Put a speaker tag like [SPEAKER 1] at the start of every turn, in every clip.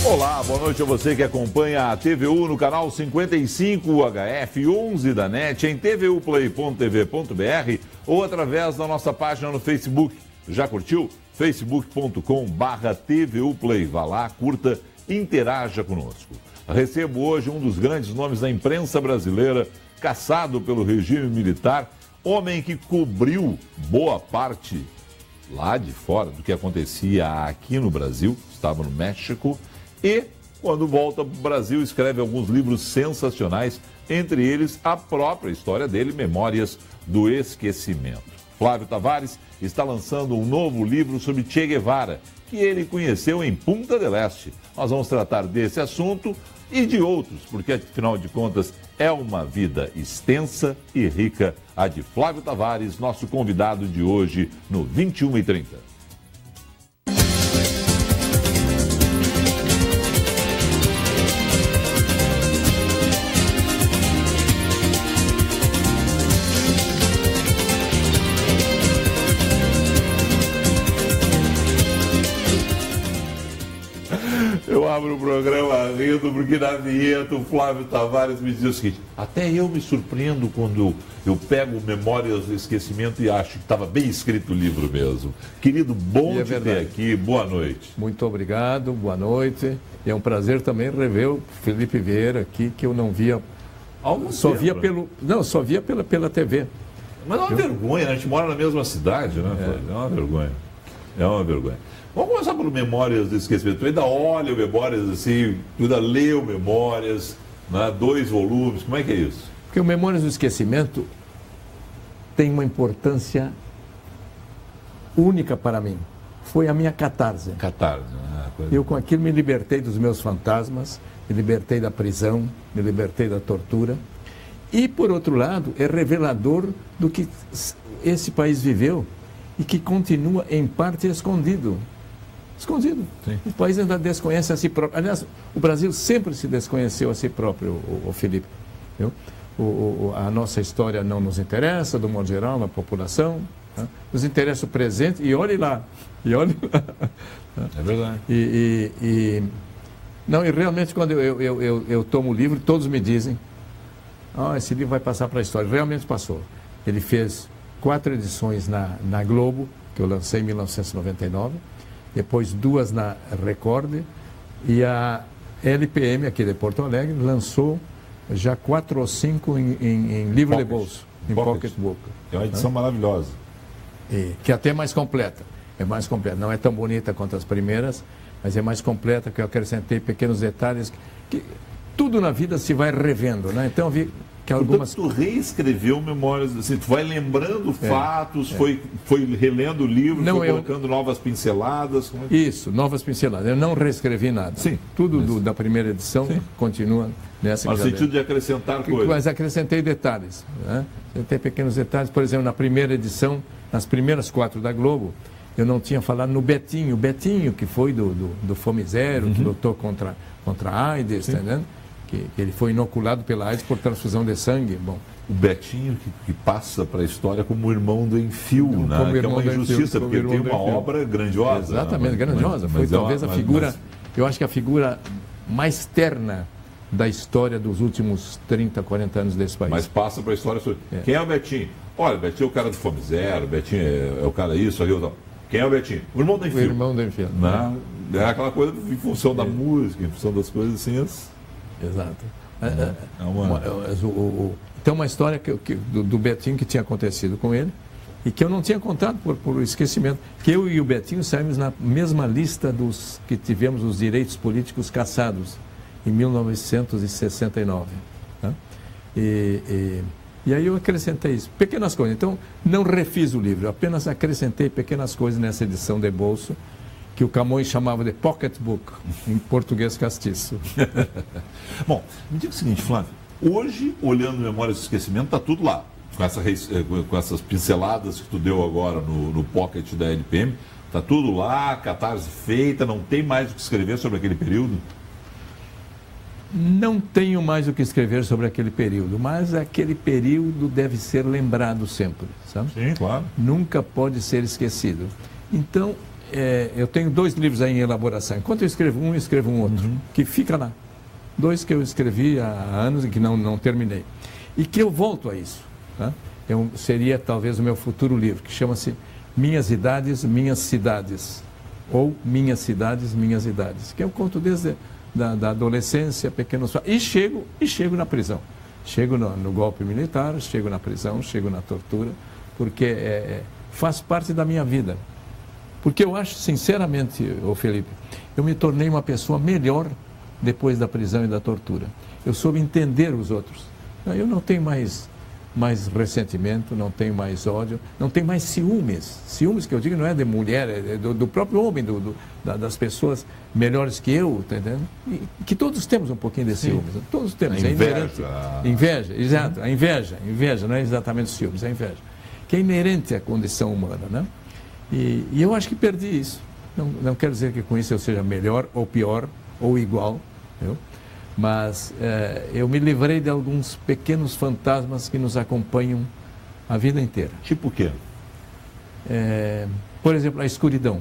[SPEAKER 1] Olá, boa noite a você que acompanha a TVU no canal 55 HF 11 da NET, em tvuplay.tv.br ou através da nossa página no Facebook. Já curtiu? facebook.com/TVUplay. Vá lá, curta, interaja conosco. Recebo hoje um dos grandes nomes da imprensa brasileira, caçado pelo regime militar, homem que cobriu boa parte lá de fora do que acontecia aqui no Brasil, estava no México, e quando volta para o Brasil escreve alguns livros sensacionais, entre eles a própria história dele, Memórias do Esquecimento. Flávio Tavares está lançando um novo livro sobre Che Guevara, que ele conheceu em Punta del Este. Nós vamos tratar desse assunto e de outros, porque afinal de contas é uma vida extensa e rica, a de Flávio Tavares, nosso convidado de hoje no 21h30. Eu abro o programa rindo porque na vinheta o Flávio Tavares me diz o seguinte: até eu me surpreendo quando eu pego Memórias do Esquecimento e acho que estava bem escrito o livro mesmo. Querido, bom te ter aqui, boa noite.
[SPEAKER 2] Muito obrigado, boa noite. E é um prazer também rever o Felipe Vieira aqui, que eu não via, só via pela TV.
[SPEAKER 1] Mas é uma vergonha, né? A gente mora na mesma cidade, né? É uma vergonha, é uma vergonha. Vamos começar por Memórias do Esquecimento. Tu ainda olha o Memórias assim, tu ainda leu Memórias, né? 2 volumes, como é que é isso?
[SPEAKER 2] Porque o Memórias do Esquecimento tem uma importância única para mim. Foi a minha catarse.
[SPEAKER 1] Catarse,
[SPEAKER 2] Eu com aquilo me libertei dos meus fantasmas, me libertei da prisão, me libertei da tortura. E, por outro lado, é revelador do que esse país viveu e que continua, em parte, escondido. Escondido. Sim. O país ainda desconhece a si próprio. Aliás, o Brasil sempre se desconheceu a si próprio, o Felipe. A nossa história não nos interessa, do modo geral, na população. Tá? Nos interessa o presente e olhe lá. E olhe lá.
[SPEAKER 1] É verdade.
[SPEAKER 2] E realmente, quando eu tomo o livro, todos me dizem: esse livro vai passar para a história. Realmente passou. Ele fez 4 edições na Globo, que eu lancei em 1999, depois 2 na Record, e a LPM, aqui de Porto Alegre, lançou já 4 ou 5 em livro de bolso, em pocketbook.
[SPEAKER 1] É uma edição maravilhosa.
[SPEAKER 2] Que até é mais completa. É mais completa. Não é tão bonita quanto as primeiras, mas é mais completa, que eu acrescentei pequenos detalhes que tudo na vida se vai revendo, né? Então eu vi que algumas...
[SPEAKER 1] Portanto, tu reescreveu Memórias, assim, tu vai lembrando fatos, foi relendo o livro, colocando novas pinceladas.
[SPEAKER 2] Isso, novas pinceladas. Eu não reescrevi nada.
[SPEAKER 1] Sim.
[SPEAKER 2] Tudo da primeira edição continua nessa.
[SPEAKER 1] No sentido de acrescentar coisas.
[SPEAKER 2] Mas acrescentei detalhes. Né? Acrescentei pequenos detalhes. Por exemplo, na primeira edição, nas primeiras 4 da Globo, eu não tinha falado no Betinho. Betinho, que foi do Fome Zero, que lutou contra a AIDS, tá entendendo? Que ele foi inoculado pela AIDS por transfusão de sangue. Bom,
[SPEAKER 1] o Betinho que passa para a história como o irmão do Enfio, né? Que é uma injustiça, porque ele tem uma obra grandiosa.
[SPEAKER 2] Exatamente, grandiosa. Foi talvez a figura, eu acho que a figura mais terna da história dos últimos 30, 40 anos desse país.
[SPEAKER 1] Mas passa para a história. Quem é o Betinho? Olha, o Betinho é o cara do Fome Zero, o Betinho é o cara isso, aquilo. Quem é o Betinho? O irmão do Enfio.
[SPEAKER 2] O irmão do Enfio.
[SPEAKER 1] É aquela coisa em função da música, em função das coisas assim.
[SPEAKER 2] Exato. Tem uma história do Betinho que tinha acontecido com ele e que eu não tinha contado por esquecimento. Que eu e o Betinho saímos na mesma lista dos que tivemos os direitos políticos cassados em 1969. Né? E aí eu acrescentei isso. Pequenas coisas. Então, não refiz o livro, apenas acrescentei pequenas coisas nessa edição de bolso, que o Camões chamava de pocketbook, em português castiço.
[SPEAKER 1] Bom, me diga o seguinte, Flávio, hoje, olhando Memórias do Esquecimento, está tudo lá, com essas pinceladas que tu deu agora no pocket da LPM, está tudo lá, catarse feita, não tem mais o que escrever sobre aquele período?
[SPEAKER 2] Não tenho mais o que escrever sobre aquele período, mas aquele período deve ser lembrado sempre, sabe?
[SPEAKER 1] Sim, claro.
[SPEAKER 2] Nunca pode ser esquecido. Então, eu tenho 2 livros aí em elaboração. Enquanto eu escrevo um outro, que fica lá. 2 que eu escrevi há anos e que não terminei. E que eu volto a isso. Tá? Seria talvez o meu futuro livro, que chama-se Minhas Idades, Minhas Cidades. Ou Minhas Cidades, Minhas Idades. Que eu conto desde da adolescência, pequenos... E chego na prisão. Chego no golpe militar, chego na prisão, chego na tortura, porque faz parte da minha vida. Porque eu acho, sinceramente, Felipe, eu me tornei uma pessoa melhor depois da prisão e da tortura. Eu soube entender os outros. Eu não tenho mais ressentimento, não tenho mais ódio, não tenho mais ciúmes. Ciúmes que eu digo não é de mulher, é do próprio homem, das pessoas melhores que eu, tá entendendo? E que todos temos um pouquinho de ciúmes. Todos temos.
[SPEAKER 1] A inveja.
[SPEAKER 2] Inveja, exato. A inveja não é exatamente ciúmes, é a inveja. Que é inerente à condição humana, né? E eu acho que perdi isso. Não quero dizer que com isso eu seja melhor ou pior ou igual, viu? Mas eu me livrei de alguns pequenos fantasmas que nos acompanham a vida inteira.
[SPEAKER 1] Tipo o quê?
[SPEAKER 2] Por exemplo, a escuridão.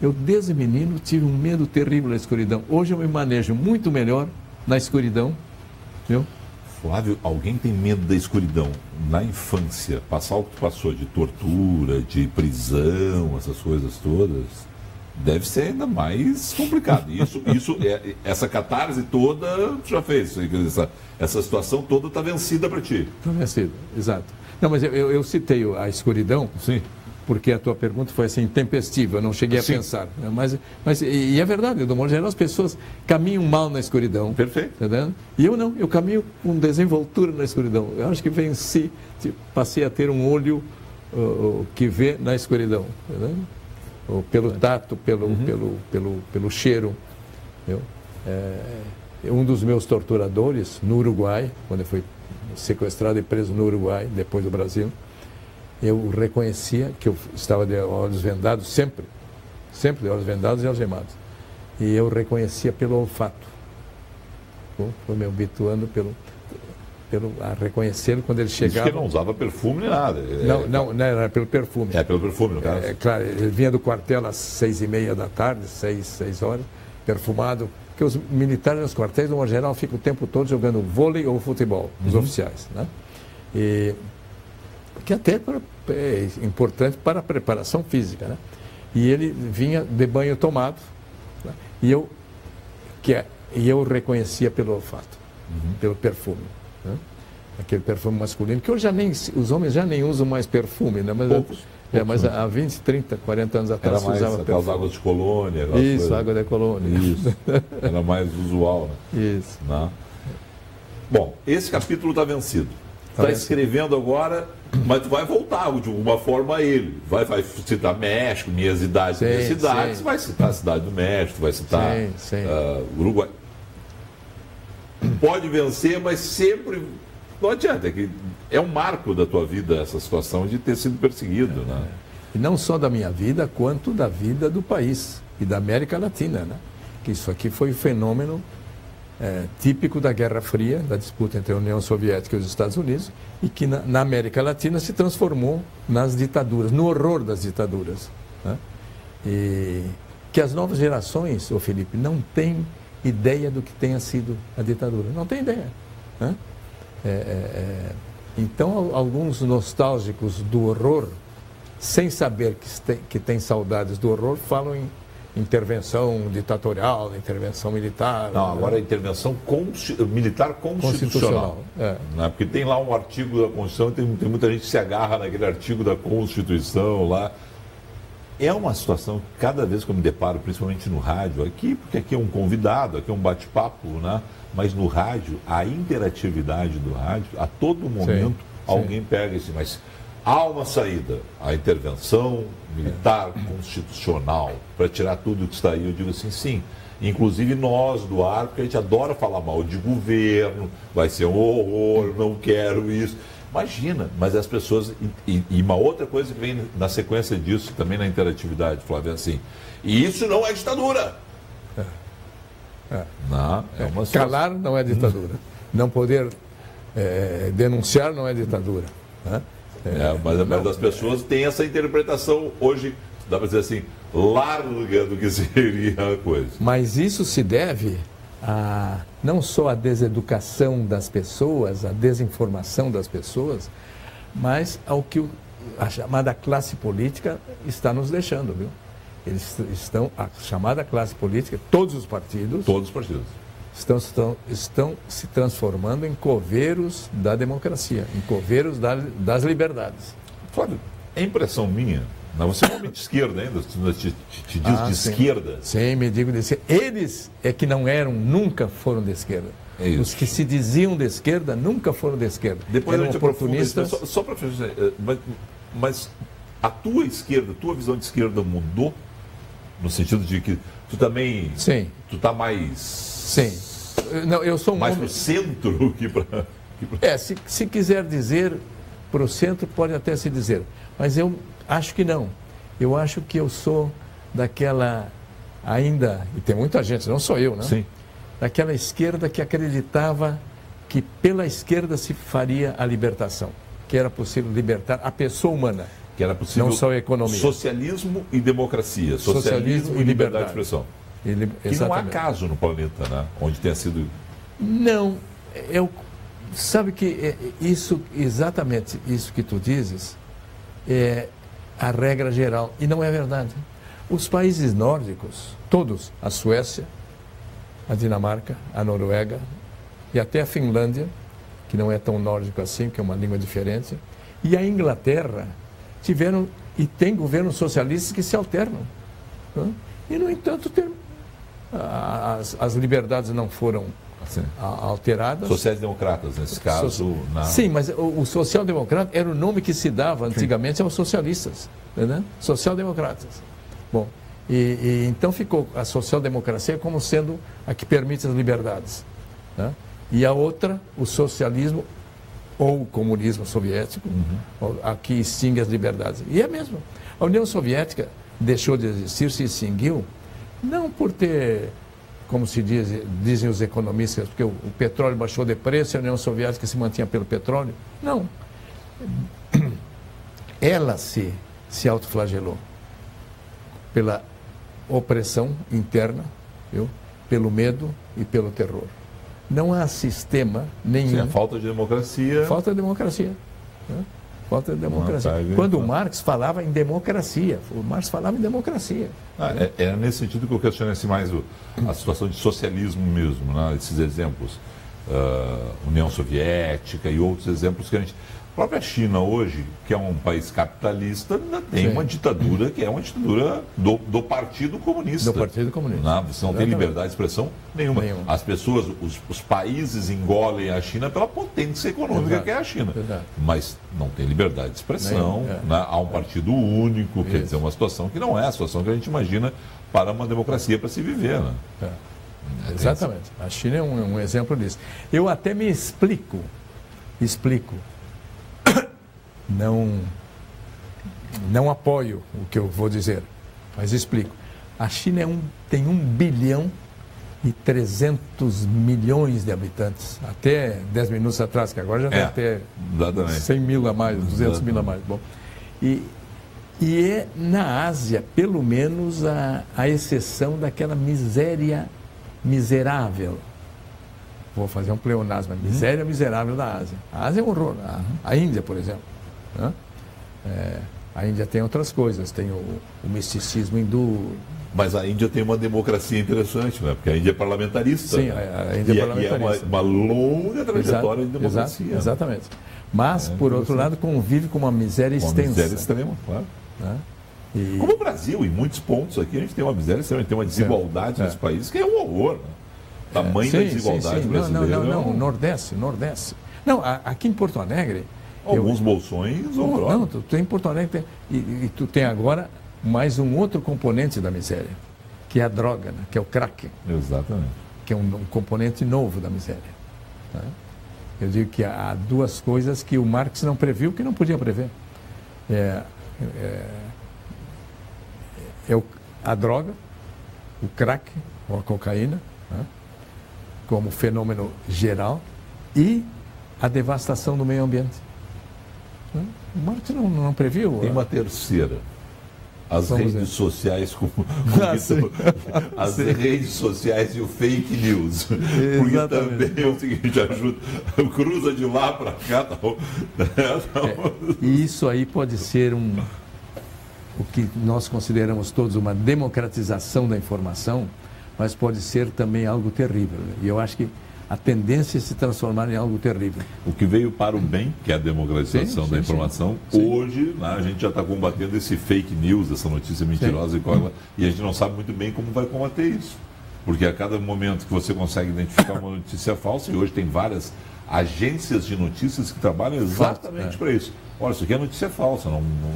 [SPEAKER 2] Eu, desde menino, tive um medo terrível da escuridão. Hoje eu me manejo muito melhor na escuridão, viu?
[SPEAKER 1] Flávio, alguém tem medo da escuridão na infância? Passar o que tu passou de tortura, de prisão, essas coisas todas, deve ser ainda mais complicado. Essa catarse toda tu já fez. Essa situação toda está vencida para ti.
[SPEAKER 2] Está vencida, exato. Não, mas eu citei a escuridão.
[SPEAKER 1] Sim.
[SPEAKER 2] Porque a tua pergunta foi assim, intempestiva, eu não cheguei a pensar. Mas é verdade, do modo geral, as pessoas caminham mal na escuridão.
[SPEAKER 1] Perfeito.
[SPEAKER 2] Entendeu? E eu não, eu caminho com desenvoltura na escuridão. Eu acho que venci, passei a ter um olho que vê na escuridão. Entendeu? Ou pelo tato, pelo cheiro. Um dos meus torturadores, no Uruguai, quando eu fui sequestrado e preso no Uruguai, depois do Brasil, eu reconhecia que eu estava de olhos vendados, sempre de olhos vendados e algemados. E eu reconhecia pelo olfato. Fui me habituando a reconhecê-lo quando ele chegava.
[SPEAKER 1] Isso que ele não usava perfume nem nada.
[SPEAKER 2] Não, era pelo perfume.
[SPEAKER 1] Pelo perfume, no caso.
[SPEAKER 2] Claro, ele vinha do quartel às 6h30 da tarde, 6 horas, perfumado. Porque os militares nos quartéis, no geral, ficam o tempo todo jogando vôlei ou futebol, os oficiais, né? Que até é importante para a preparação física, né? E ele vinha de banho tomado, né? E eu reconhecia pelo olfato, pelo perfume, né? Aquele perfume masculino, que hoje os homens já nem usam mais perfume, né? Mas, mas há 20, 30, 40 anos atrás se usava perfume.
[SPEAKER 1] Aquelas águas de colônia.
[SPEAKER 2] Isso, água de colônia.
[SPEAKER 1] Isso, era mais usual, né?
[SPEAKER 2] Isso.
[SPEAKER 1] Não. Bom, esse capítulo está vencido. Está escrevendo agora, mas tu vai voltar de alguma forma a ele. Vai citar México, Minhas Idades, Minhas Cidades, vai citar a cidade do México, vai citar Uruguai. Pode vencer, mas sempre não adianta. É um marco da tua vida essa situação de ter sido perseguido. Né?
[SPEAKER 2] E não só da minha vida, quanto da vida do país e da América Latina. Né? Que isso aqui foi um fenômeno típico da Guerra Fria, da disputa entre a União Soviética e os Estados Unidos, e que na América Latina se transformou nas ditaduras, no horror das ditaduras. Né? E que as novas gerações, Felipe, não têm ideia do que tenha sido a ditadura. Não tem ideia. Né? Então, alguns nostálgicos do horror, sem saber que tem saudades do horror, falam em intervenção ditatorial, intervenção militar.
[SPEAKER 1] Não, agora é intervenção militar constitucional.
[SPEAKER 2] Né?
[SPEAKER 1] Porque tem lá um artigo da Constituição, tem muita gente que se agarra naquele artigo da Constituição lá. É uma situação que cada vez que eu me deparo, principalmente no rádio, porque aqui é um convidado, aqui é um bate-papo, né? Mas no rádio, a interatividade do rádio, a todo momento, alguém pega esse... Mas há uma saída, a intervenção militar constitucional, para tirar tudo que está aí. Eu digo assim, sim. Inclusive nós do ar, porque a gente adora falar mal de governo, vai ser um horror, não quero isso. Imagina, mas as pessoas... E uma outra coisa que vem na sequência disso, também na interatividade, Flávio, é assim, e isso não é ditadura. Não, uma
[SPEAKER 2] calar não é ditadura. Não poder denunciar não é ditadura. Né?
[SPEAKER 1] Mas as pessoas têm essa interpretação hoje, dá para dizer assim, larga do que seria a coisa.
[SPEAKER 2] Mas isso se deve não só à deseducação das pessoas, à desinformação das pessoas, mas ao que a chamada classe política está nos deixando, viu? A chamada classe política, todos os partidos estão se transformando em coveiros da democracia, em coveiros das liberdades.
[SPEAKER 1] Flávio, é impressão minha, mas você é um homem de esquerda ainda, te diz de
[SPEAKER 2] sim.
[SPEAKER 1] esquerda.
[SPEAKER 2] Sim, me digo de esquerda. Eles é que não eram, nunca foram de esquerda.
[SPEAKER 1] É isso.
[SPEAKER 2] Os que se diziam de esquerda nunca foram de esquerda.
[SPEAKER 1] Depois
[SPEAKER 2] eram oportunistas.
[SPEAKER 1] Só para fechar, mas a tua esquerda, a tua visão de esquerda mudou? No sentido de que tu também...
[SPEAKER 2] Sim.
[SPEAKER 1] Tu tá mais...
[SPEAKER 2] Sim. Não, eu sou
[SPEAKER 1] mais para o centro que para...
[SPEAKER 2] Se quiser dizer para o centro, pode até se dizer. Mas eu acho que não. Eu acho que eu sou daquela ainda... E tem muita gente, não sou eu, né?
[SPEAKER 1] Sim.
[SPEAKER 2] Daquela esquerda que acreditava que pela esquerda se faria a libertação. Que era possível libertar a pessoa humana.
[SPEAKER 1] Que era possível,
[SPEAKER 2] não só a economia.
[SPEAKER 1] Socialismo e democracia. Socialismo e liberdade de expressão. Que não há caso no planeta, né? Onde tenha sido...
[SPEAKER 2] Não. Sabe que exatamente isso que tu dizes é a regra geral. E não é verdade. Os países nórdicos, todos, a Suécia, a Dinamarca, a Noruega e até a Finlândia, que não é tão nórdico assim, que é uma língua diferente, e a Inglaterra, tiveram e tem governos socialistas que se alternam. Né? E, no entanto, as liberdades não foram alteradas.
[SPEAKER 1] Sociais-democratas, nesse caso.
[SPEAKER 2] Sim, mas o social-democrata era o nome que se dava antigamente aos socialistas. Né? Social-democratas. Bom, então ficou a social-democracia como sendo a que permite as liberdades. Né? E a outra, o socialismo ou o comunismo soviético, a que extingue as liberdades. E é mesmo. A União Soviética deixou de existir, se extinguiu, não por ter, como se dizem os economistas, porque o petróleo baixou de preço e a União Soviética se mantinha pelo petróleo. Não. Ela se autoflagelou pela opressão interna, viu? Pelo medo e pelo terror. Não há sistema nenhum.
[SPEAKER 1] Sim, a falta de democracia.
[SPEAKER 2] Falta de democracia. Né? Falta de democracia. Quando o Marx falava em democracia, o Marx falava em democracia.
[SPEAKER 1] É nesse sentido que eu questionei mais a situação de socialismo mesmo, né? Esses exemplos, União Soviética e outros exemplos que a gente... A própria China hoje, que é um país capitalista, ainda tem uma ditadura que é uma ditadura do Partido Comunista.
[SPEAKER 2] Do Partido Comunista.
[SPEAKER 1] Não, você não tem liberdade de expressão nenhuma. As pessoas, os países engolem a China pela potência econômica que é a China. Mas não tem liberdade de expressão. Né? Há um partido único, quer dizer, uma situação que não é a situação que a gente imagina para uma democracia para se viver. Né?
[SPEAKER 2] Exatamente. A China é um exemplo disso. Eu até me explico. Não apoio o que eu vou dizer, mas explico. A China tem 1 bilhão e 300 milhões de habitantes. Até 10 minutos atrás, que agora já deve ter 100 mil a mais, 200 mil a mais. Bom, e é na Ásia, pelo menos, a exceção daquela miséria miserável. Vou fazer um pleonasmo, a miséria miserável da Ásia. A Ásia é um horror. A Índia, por exemplo. Né? A Índia tem outras coisas, tem o misticismo hindu.
[SPEAKER 1] Mas a Índia tem uma democracia interessante, né? Porque a Índia é parlamentarista.
[SPEAKER 2] Sim, a Índia é parlamentarista.
[SPEAKER 1] E é uma longa trajetória de democracia.
[SPEAKER 2] Exatamente. Mas, por outro lado, convive com uma miséria extensa. Uma
[SPEAKER 1] miséria extrema, claro.
[SPEAKER 2] Né?
[SPEAKER 1] Como o Brasil, em muitos pontos aqui, a gente tem uma miséria extrema, a gente tem uma desigualdade nesse país que é um horror. Né? Tamanho da desigualdade brasileira.
[SPEAKER 2] Não, Nordeste. Não, aqui em Porto Alegre...
[SPEAKER 1] Alguns bolsões horrorosos.
[SPEAKER 2] Não, tu tem em Porto Alegre e tu tem agora mais um outro componente da miséria, que é a droga, né? Que é o crack.
[SPEAKER 1] Exatamente.
[SPEAKER 2] Que é um componente novo da miséria. Né? Eu digo que há duas coisas que o Marx não previu, que não podia prever. A droga, o crack, ou a cocaína, né? Como fenômeno geral, e a devastação do meio ambiente. O Marx não previu.
[SPEAKER 1] Tem uma terceira. as redes sociais as redes sociais e o fake news. Porque também é o seguinte, ajuda, cruza de lá para cá.
[SPEAKER 2] E isso aí pode ser o que nós consideramos todos uma democratização da informação, mas pode ser também algo terrível. E eu acho que a tendência é se transformar em algo terrível.
[SPEAKER 1] O que veio para o bem, que é a democratização da informação, hoje a gente já está combatendo esse fake news, essa notícia mentirosa, e a gente não sabe muito bem como vai combater isso. Porque a cada momento que você consegue identificar uma notícia falsa, e hoje tem várias agências de notícias que trabalham exatamente para isso. Olha, isso aqui é notícia falsa,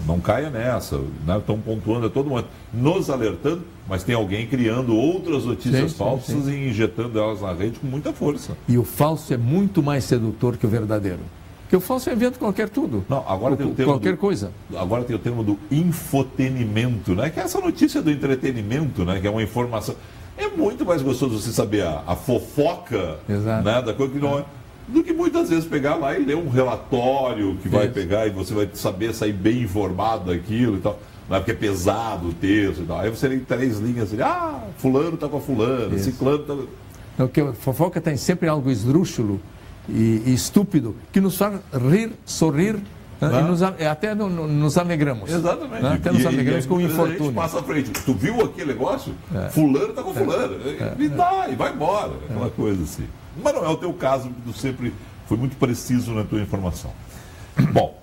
[SPEAKER 1] não caia nessa, né? Estão pontuando a todo momento, nos alertando, mas tem alguém criando outras notícias falsas e injetando elas na rede com muita força.
[SPEAKER 2] E o falso é muito mais sedutor que o verdadeiro. Porque o falso inventa qualquer tudo.
[SPEAKER 1] Não, agora tem o termo
[SPEAKER 2] qualquer coisa.
[SPEAKER 1] Agora tem o termo do infotenimento, né? Que é essa notícia do entretenimento, né? Que é uma informação. É muito mais gostoso você saber a fofoca, né? Da coisa que não é. Do que muitas vezes pegar lá e ler um relatório que vai pegar e você vai saber sair bem informado daquilo e tal. Não é porque é pesado o texto e tal. Aí você lê 3 linhas assim, fulano está com a fulana, ciclano está...
[SPEAKER 2] Não, que a fofoca tem sempre algo esdrúxulo e estúpido que nos faz rir, sorrir, e até nos alegramos.
[SPEAKER 1] Exatamente.
[SPEAKER 2] Né? Até nos alegramos com o infortúnio.
[SPEAKER 1] A gente passa à frente. Tu viu aquele negócio? Fulano está com fulano. E vai embora. Aquela coisa assim. Mas não é o teu caso, porque tu sempre foi muito preciso na tua informação. Bom,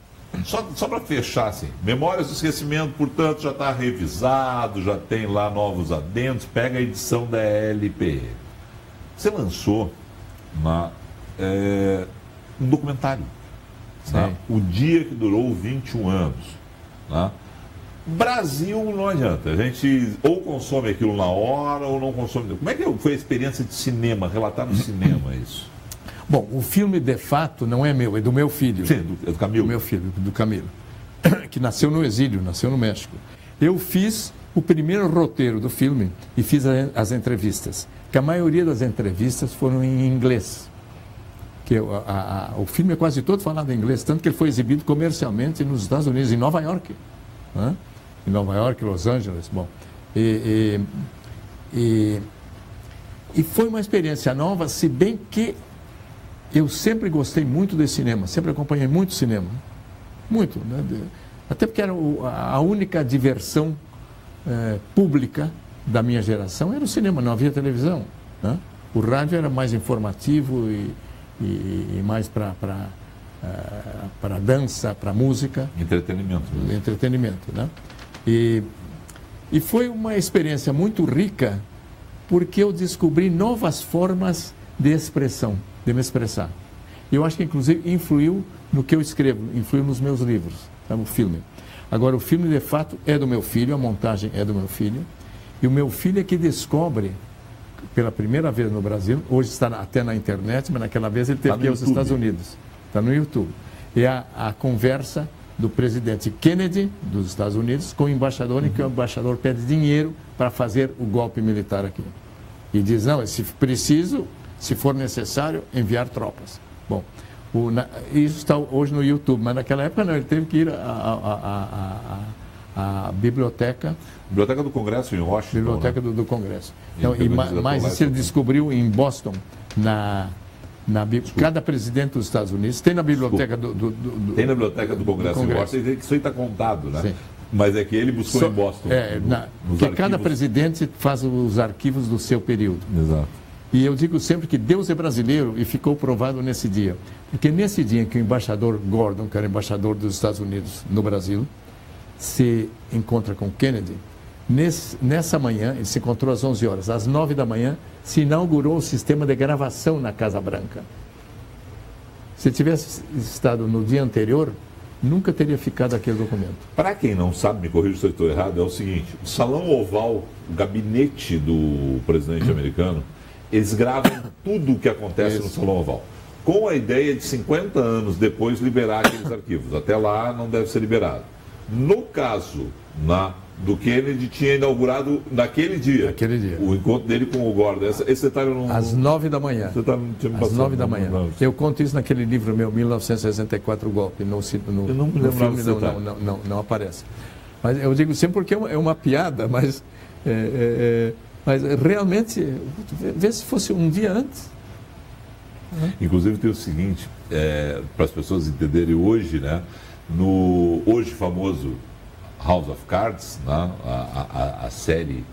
[SPEAKER 1] só para fechar, assim, Memórias do Esquecimento, portanto, já está revisado, já tem lá novos adendos, pega a edição da LPE. Você lançou um documentário, né? O Dia que Durou 21 anos. Né? Brasil não adianta, a gente ou consome aquilo na hora ou não consome. Como é que foi a experiência de cinema, relatar no cinema isso?
[SPEAKER 2] Bom, o filme de fato não é meu, é do meu filho.
[SPEAKER 1] Sim, é do Camilo.
[SPEAKER 2] Do meu filho, do Camilo, que nasceu no exílio, nasceu no México. Eu fiz o primeiro roteiro do filme e fiz as entrevistas, que a maioria das entrevistas foram em inglês. Que o filme é quase todo falado em inglês, tanto que ele foi exibido comercialmente nos Estados Unidos, em Nova York. Né? Em Nova York, Los Angeles, bom. E foi uma experiência nova, se bem que eu sempre gostei muito de cinema, sempre acompanhei muito cinema. Muito, né? Até porque era a única diversão pública da minha geração era o cinema, não havia televisão. Né? O rádio era mais informativo e mais para dança, para música.
[SPEAKER 1] Entretenimento.
[SPEAKER 2] Entretenimento, né? E foi uma experiência muito rica, porque eu descobri novas formas de expressão, de me expressar. Eu acho que, inclusive, influiu no que eu escrevo, influiu nos meus livros, tá? O filme. Agora, o filme, de fato, é do meu filho, a montagem é do meu filho, e o meu filho é que descobre, pela primeira vez no Brasil, hoje está até na internet, mas naquela vez ele teve que ir aos Estados Unidos. Está no YouTube. É a conversa do presidente Kennedy, dos Estados Unidos, com o embaixador, em que o embaixador pede dinheiro para fazer o golpe militar aqui. E diz, não, se preciso, se for necessário, enviar tropas. Bom, isso está hoje no YouTube, mas naquela época não, ele teve que ir à biblioteca...
[SPEAKER 1] Biblioteca do Congresso em Washington.
[SPEAKER 2] Biblioteca do Congresso. Então, mais isso ele descobriu em Boston, cada presidente dos Estados Unidos tem na biblioteca
[SPEAKER 1] tem na biblioteca do Congresso. Em Washington, isso aí está contado, né?
[SPEAKER 2] Sim.
[SPEAKER 1] Mas é que ele buscou em Boston.
[SPEAKER 2] Porque cada presidente faz os arquivos do seu período.
[SPEAKER 1] Exato.
[SPEAKER 2] E eu digo sempre que Deus é brasileiro e ficou provado nesse dia. Porque nesse dia em que o embaixador Gordon, que era embaixador dos Estados Unidos no Brasil, se encontra com Kennedy, nessa manhã, ele se encontrou às 11 horas, às 9 da manhã, se inaugurou o sistema de gravação na Casa Branca. Se tivesse estado no dia anterior, nunca teria ficado aquele documento.
[SPEAKER 1] Para quem não sabe, me corrija se eu estou errado, é o seguinte, o Salão Oval, o gabinete do presidente americano, eles gravam tudo o que acontece no Salão Oval, com a ideia de 50 anos depois liberar aqueles arquivos. Até lá não deve ser liberado. No caso do Kennedy, tinha inaugurado naquele dia. O encontro dele com o Gordon. Esse detalhe eu não...
[SPEAKER 2] Às 9 da manhã.
[SPEAKER 1] Você tá, tinha me
[SPEAKER 2] às 9 da manhã. Eu conto isso naquele livro meu, 1964, o golpe. No filme não aparece. Mas eu digo sempre porque é uma piada, mas realmente, vê se fosse um dia antes.
[SPEAKER 1] Inclusive tem o seguinte, para as pessoas entenderem hoje, né, no hoje famoso House of Cards, né, a série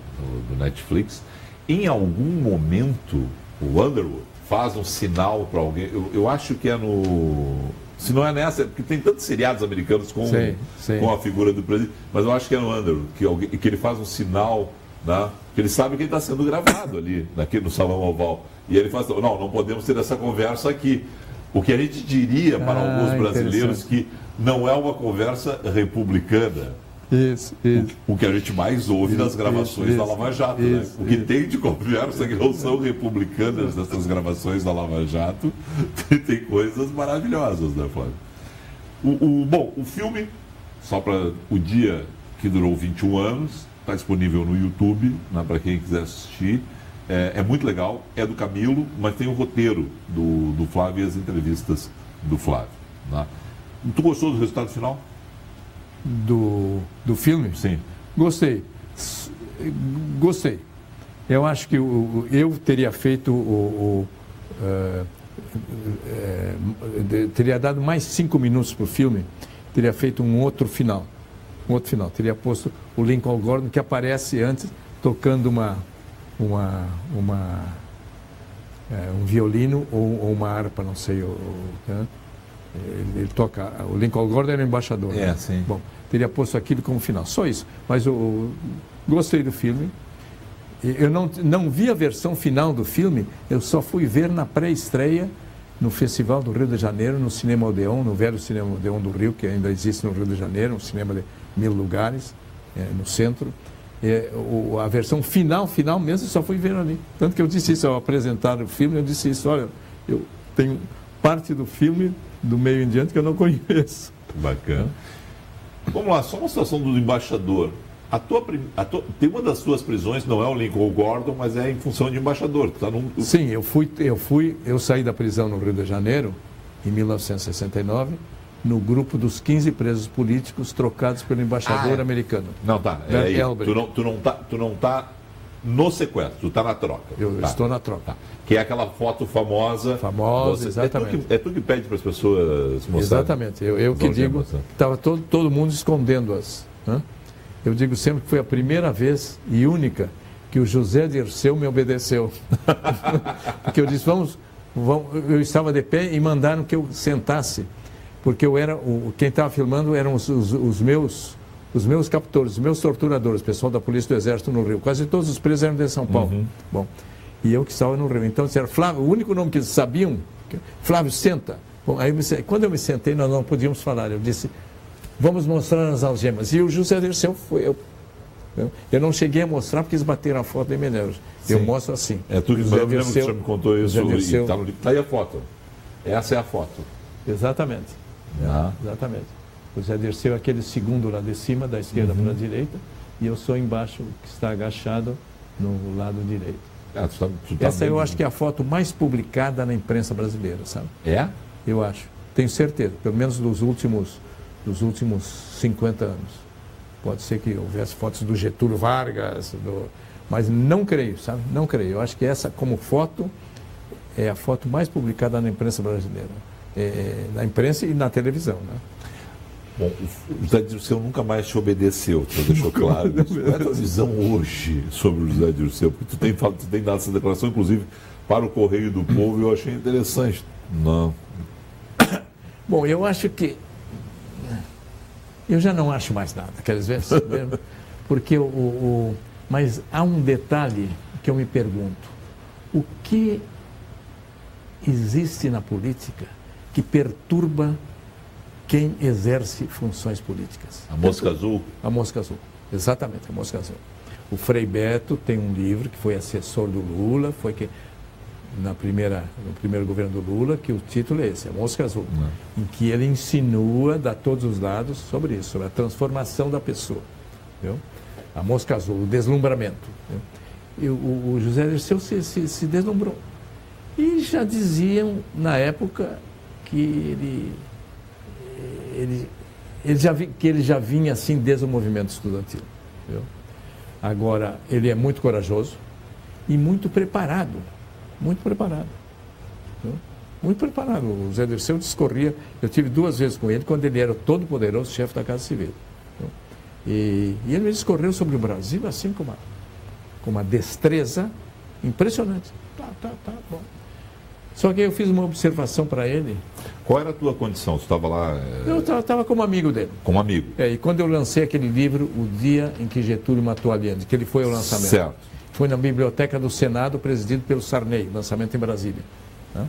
[SPEAKER 1] do Netflix, em algum momento o Underwood faz um sinal para alguém, eu acho que é no... Se não é nessa, porque tem tantos seriados americanos com a figura do presidente, mas eu acho que é no Underwood, que ele faz um sinal, né, que ele sabe que ele está sendo gravado ali, no Salão Oval. E ele fala assim, não podemos ter essa conversa aqui. O que a gente diria para alguns brasileiros que não é uma conversa republicana.
[SPEAKER 2] Isso.
[SPEAKER 1] O que a gente mais ouve nas gravações da Lava Jato, né? O que tem de conversa que não são republicanas nessas gravações da Lava Jato, tem coisas maravilhosas, né, Flávio? Bom, o filme, só para o dia que durou 21 anos, está disponível no YouTube, né, para quem quiser assistir. É muito legal, é do Camilo, mas tem o roteiro do Flávio e as entrevistas do Flávio. Né? Tu gostou do resultado final?
[SPEAKER 2] Do filme?
[SPEAKER 1] Sim.
[SPEAKER 2] Gostei. Eu acho que eu teria feito teria dado mais 5 minutos para o filme, teria feito um outro final. Teria posto o Lincoln Gordon, que aparece antes, tocando um violino ou uma harpa, não sei. Ele toca. O Lincoln Gordon era embaixador.
[SPEAKER 1] Né? Sim.
[SPEAKER 2] Bom, teria posto aquilo como final. Só isso. Mas eu gostei do filme. Eu não vi a versão final do filme, eu só fui ver na pré-estreia no Festival do Rio de Janeiro, no Cinema Odeon, no velho Cinema Odeon do Rio, que ainda existe no Rio de Janeiro, um cinema de 1000 lugares, no centro. A versão final mesmo, só fui ver ali. Tanto que eu disse isso ao apresentar o filme, eu disse isso, olha, eu tenho parte do filme, do meio em diante, que eu não conheço.
[SPEAKER 1] Bacana. Vamos lá, só uma situação do embaixador. Tem uma das suas prisões, não é o Lincoln Gordon, mas é em função de embaixador. Tá
[SPEAKER 2] Sim, eu saí da prisão no Rio de Janeiro, em 1969, no grupo dos 15 presos políticos trocados pelo embaixador americano.
[SPEAKER 1] Não, tá. Tu não tá no sequestro, tu tá na troca.
[SPEAKER 2] Eu estou na troca. Tá.
[SPEAKER 1] Que é aquela foto famosa.
[SPEAKER 2] Exatamente.
[SPEAKER 1] É tu que pede para as pessoas mostrarem.
[SPEAKER 2] Exatamente. Eu que digo que estava todo mundo escondendo-as. Né? Eu digo sempre que foi a primeira vez e única que o José Dirceu me obedeceu. Porque eu disse, eu estava de pé e mandaram que eu sentasse. Porque quem estava filmando eram os meus captores, os meus torturadores, o pessoal da Polícia do Exército no Rio. Quase todos os presos eram de São Paulo. Uhum. Bom, e eu que estava no Rio. Então disseram, Flávio, o único nome que eles sabiam, Flávio, senta. Bom, aí quando eu me sentei, nós não podíamos falar. Eu disse, vamos mostrar as algemas. E o José Dirceu foi eu. Eu não cheguei a mostrar porque eles bateram a foto em Menezes. Eu mostro assim.
[SPEAKER 1] É tu que você me contou isso. Está aí a foto. Essa é a foto.
[SPEAKER 2] Exatamente. Exatamente. O José Dirceu é aquele segundo lá de cima, da esquerda para a direita, e eu sou embaixo, que está agachado no lado direito. Essa eu acho que é a foto mais publicada na imprensa brasileira, sabe?
[SPEAKER 1] É?
[SPEAKER 2] Eu acho. Tenho certeza. Pelo menos dos últimos 50 anos. Pode ser que houvesse fotos do Getúlio Vargas, mas não creio, sabe? Não creio. Eu acho que essa, como foto, é a foto mais publicada na imprensa brasileira. Na imprensa e na televisão, né?
[SPEAKER 1] Bom, o José Dirceu nunca mais te obedeceu, tu deixou claro isso. Qual é a tua visão hoje sobre o José Dirceu? Porque tu tem dado essa declaração, inclusive, para o Correio do Povo, e eu achei interessante. Não.
[SPEAKER 2] Bom, eu acho que... Eu já não acho mais nada, quer dizer, porque mas há um detalhe que eu me pergunto. O que existe na política que perturba quem exerce funções políticas?
[SPEAKER 1] A mosca azul?
[SPEAKER 2] A mosca azul, exatamente, a mosca azul. O Frei Beto tem um livro que foi assessor do Lula, foi que no primeiro governo do Lula, que o título é esse, a mosca azul, em que ele insinua, dá todos os dados sobre isso, sobre a transformação da pessoa, entendeu? A mosca azul, o deslumbramento. E o José Dirceu se deslumbrou. E já diziam, na época, que ele já vinha assim desde o movimento estudantil. Viu? Agora, ele é muito corajoso e muito preparado. Muito preparado. Viu? Muito preparado. O José Dirceu discorria, eu tive 2 vezes com ele, quando ele era o todo-poderoso chefe da Casa Civil. Viu? E ele me discorreu sobre o Brasil assim com uma destreza impressionante. Tá bom. Só que eu fiz uma observação para ele.
[SPEAKER 1] Qual era a tua condição? Você estava lá...
[SPEAKER 2] Eu estava como amigo dele.
[SPEAKER 1] Como amigo.
[SPEAKER 2] E quando eu lancei aquele livro, O Dia em que Getúlio Matou Allende, que ele foi ao lançamento.
[SPEAKER 1] Certo.
[SPEAKER 2] Foi na Biblioteca do Senado, presidido pelo Sarney, lançamento em Brasília. Né?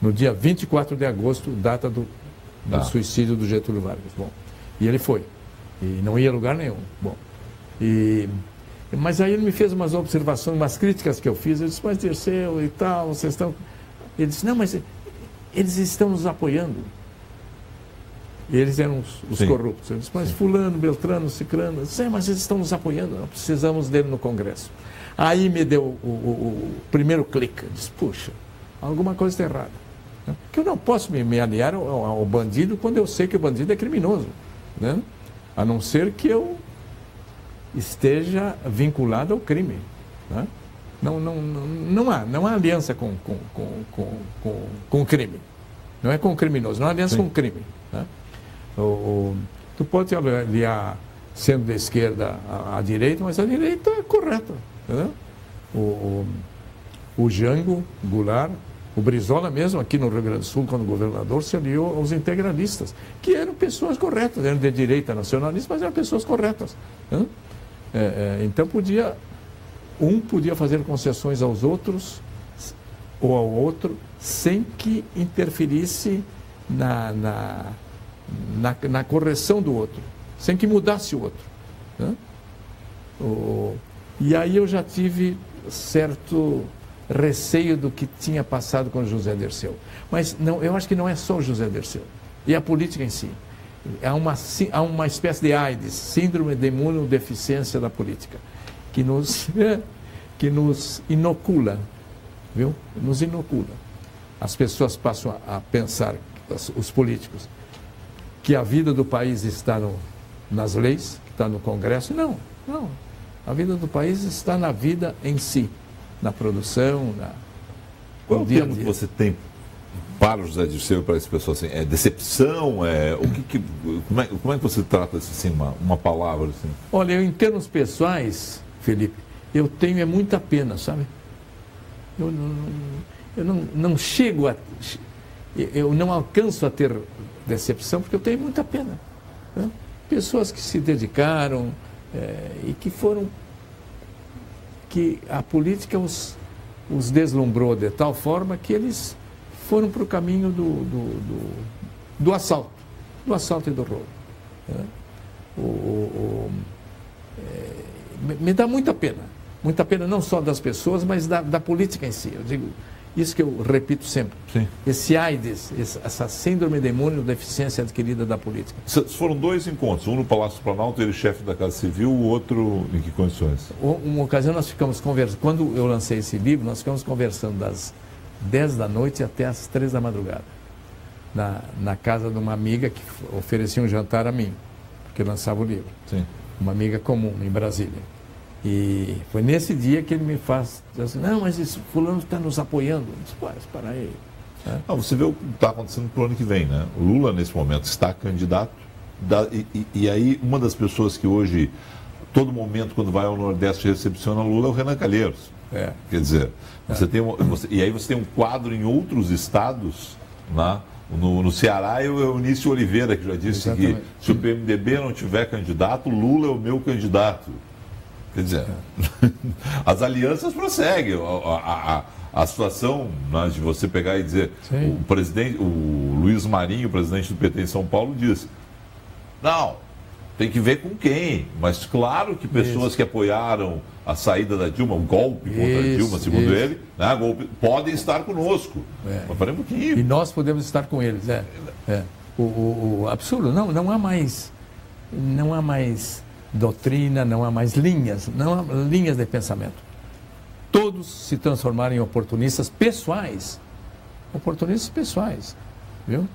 [SPEAKER 2] No dia 24 de agosto, data do suicídio do Getúlio Vargas. Bom, e ele foi. E não ia a lugar nenhum. Bom, mas aí ele me fez umas observações, umas críticas que eu fiz. Eu disse, mas Dirceu e tal, vocês estão... Ele disse, não, mas eles estão nos apoiando. E eles eram os corruptos. Eu disse, mas fulano, Beltrano, Cicrano, mas eles estão nos apoiando, nós precisamos dele no Congresso. Aí me deu o primeiro clique. Eu disse, puxa, alguma coisa está errada. Porque eu não posso me aliar ao bandido quando eu sei que o bandido é criminoso. Né? A não ser que eu esteja vinculado ao crime. Né? Não há aliança com o crime. Não é com o criminoso, não há aliança com o crime. Né? Tu pode aliar sendo da esquerda à direita, mas a direita é correta. Né? O Jango Goulart, o Brizola mesmo, aqui no Rio Grande do Sul, quando governador, se aliou aos integralistas, que eram pessoas corretas, eram de direita nacionalista, mas eram pessoas corretas. Né? Então podia fazer concessões aos outros ou ao outro sem que interferisse na correção do outro, sem que mudasse o outro. Né? E aí eu já tive certo receio do que tinha passado com o José Dirceu. Mas não, eu acho que não é só o José Dirceu, e a política em si. Há uma espécie de AIDS, síndrome de imunodeficiência da política, que nos inocula, viu? Nos inocula. As pessoas passam a pensar, os políticos, que a vida do país está nas leis, que está no Congresso. Não. A vida do país está na vida em si, na produção,
[SPEAKER 1] Qual é o termo que você tem para o José Dirceu, para essa pessoa assim? É decepção? Como é que você trata assim, uma palavra assim?
[SPEAKER 2] Olha, em termos pessoais, Felipe, eu tenho muita pena, sabe? Eu não chego a... Eu não alcanço a ter decepção, porque eu tenho muita pena. Né? Pessoas que se dedicaram e que foram... que a política os deslumbrou de tal forma que eles foram para o caminho do assalto e do roubo. Né? Me dá muita pena não só das pessoas, mas da política em si. Eu digo, isso que eu repito sempre.
[SPEAKER 1] Sim.
[SPEAKER 2] Esse AIDS, essa síndrome de imunodeficiência adquirida da política.
[SPEAKER 1] Foram 2 encontros, um no Palácio Planalto, ele chefe da Casa Civil, o outro em que condições?
[SPEAKER 2] Uma ocasião nós ficamos conversando, quando eu lancei esse livro, nós ficamos conversando das 10 da noite até as 3 da madrugada, na casa de uma amiga que oferecia um jantar a mim, porque lançava o livro. Sim. Uma amiga comum em Brasília. E foi nesse dia que ele me faz dizer assim, não, mas esse fulano está nos apoiando. Eu disse, para aí.
[SPEAKER 1] Você vê o que está acontecendo para o ano que vem, né? O Lula, nesse momento, está candidato. E aí, uma das pessoas que hoje, todo momento, quando vai ao Nordeste, recepciona o Lula é o Renan Calheiros. Quer dizer, e aí você tem um quadro em outros estados, né? No Ceará é o Eunício Oliveira, que já disse que se o PMDB não tiver candidato, Lula é o meu candidato. Quer dizer, as alianças prosseguem. A situação, né, de você pegar e dizer, o Luiz Marinho, o presidente do PT em São Paulo, disse, não, tem que ver com quem, mas claro que pessoas que apoiaram a saída da Dilma, o golpe contra a Dilma, segundo ele, né, podem estar conosco. Mas parem um pouquinho.
[SPEAKER 2] E nós podemos estar com eles. O absurdo, não há mais doutrina, não há mais linhas de pensamento. Todos se transformaram em oportunistas pessoais. Viu?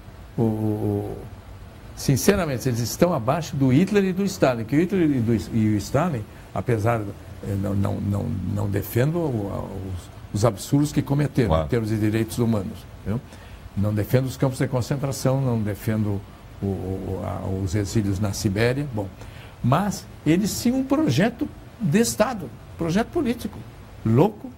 [SPEAKER 2] sinceramente, eles estão abaixo do Hitler e do Stalin. Que o Hitler e o Stalin, apesar de não defendo os absurdos que cometeram, claro, em termos de direitos humanos. Viu? Não defendo os campos de concentração, não defendo os exílios na Sibéria. Bom, mas eles tinham um projeto de Estado, projeto político, louco,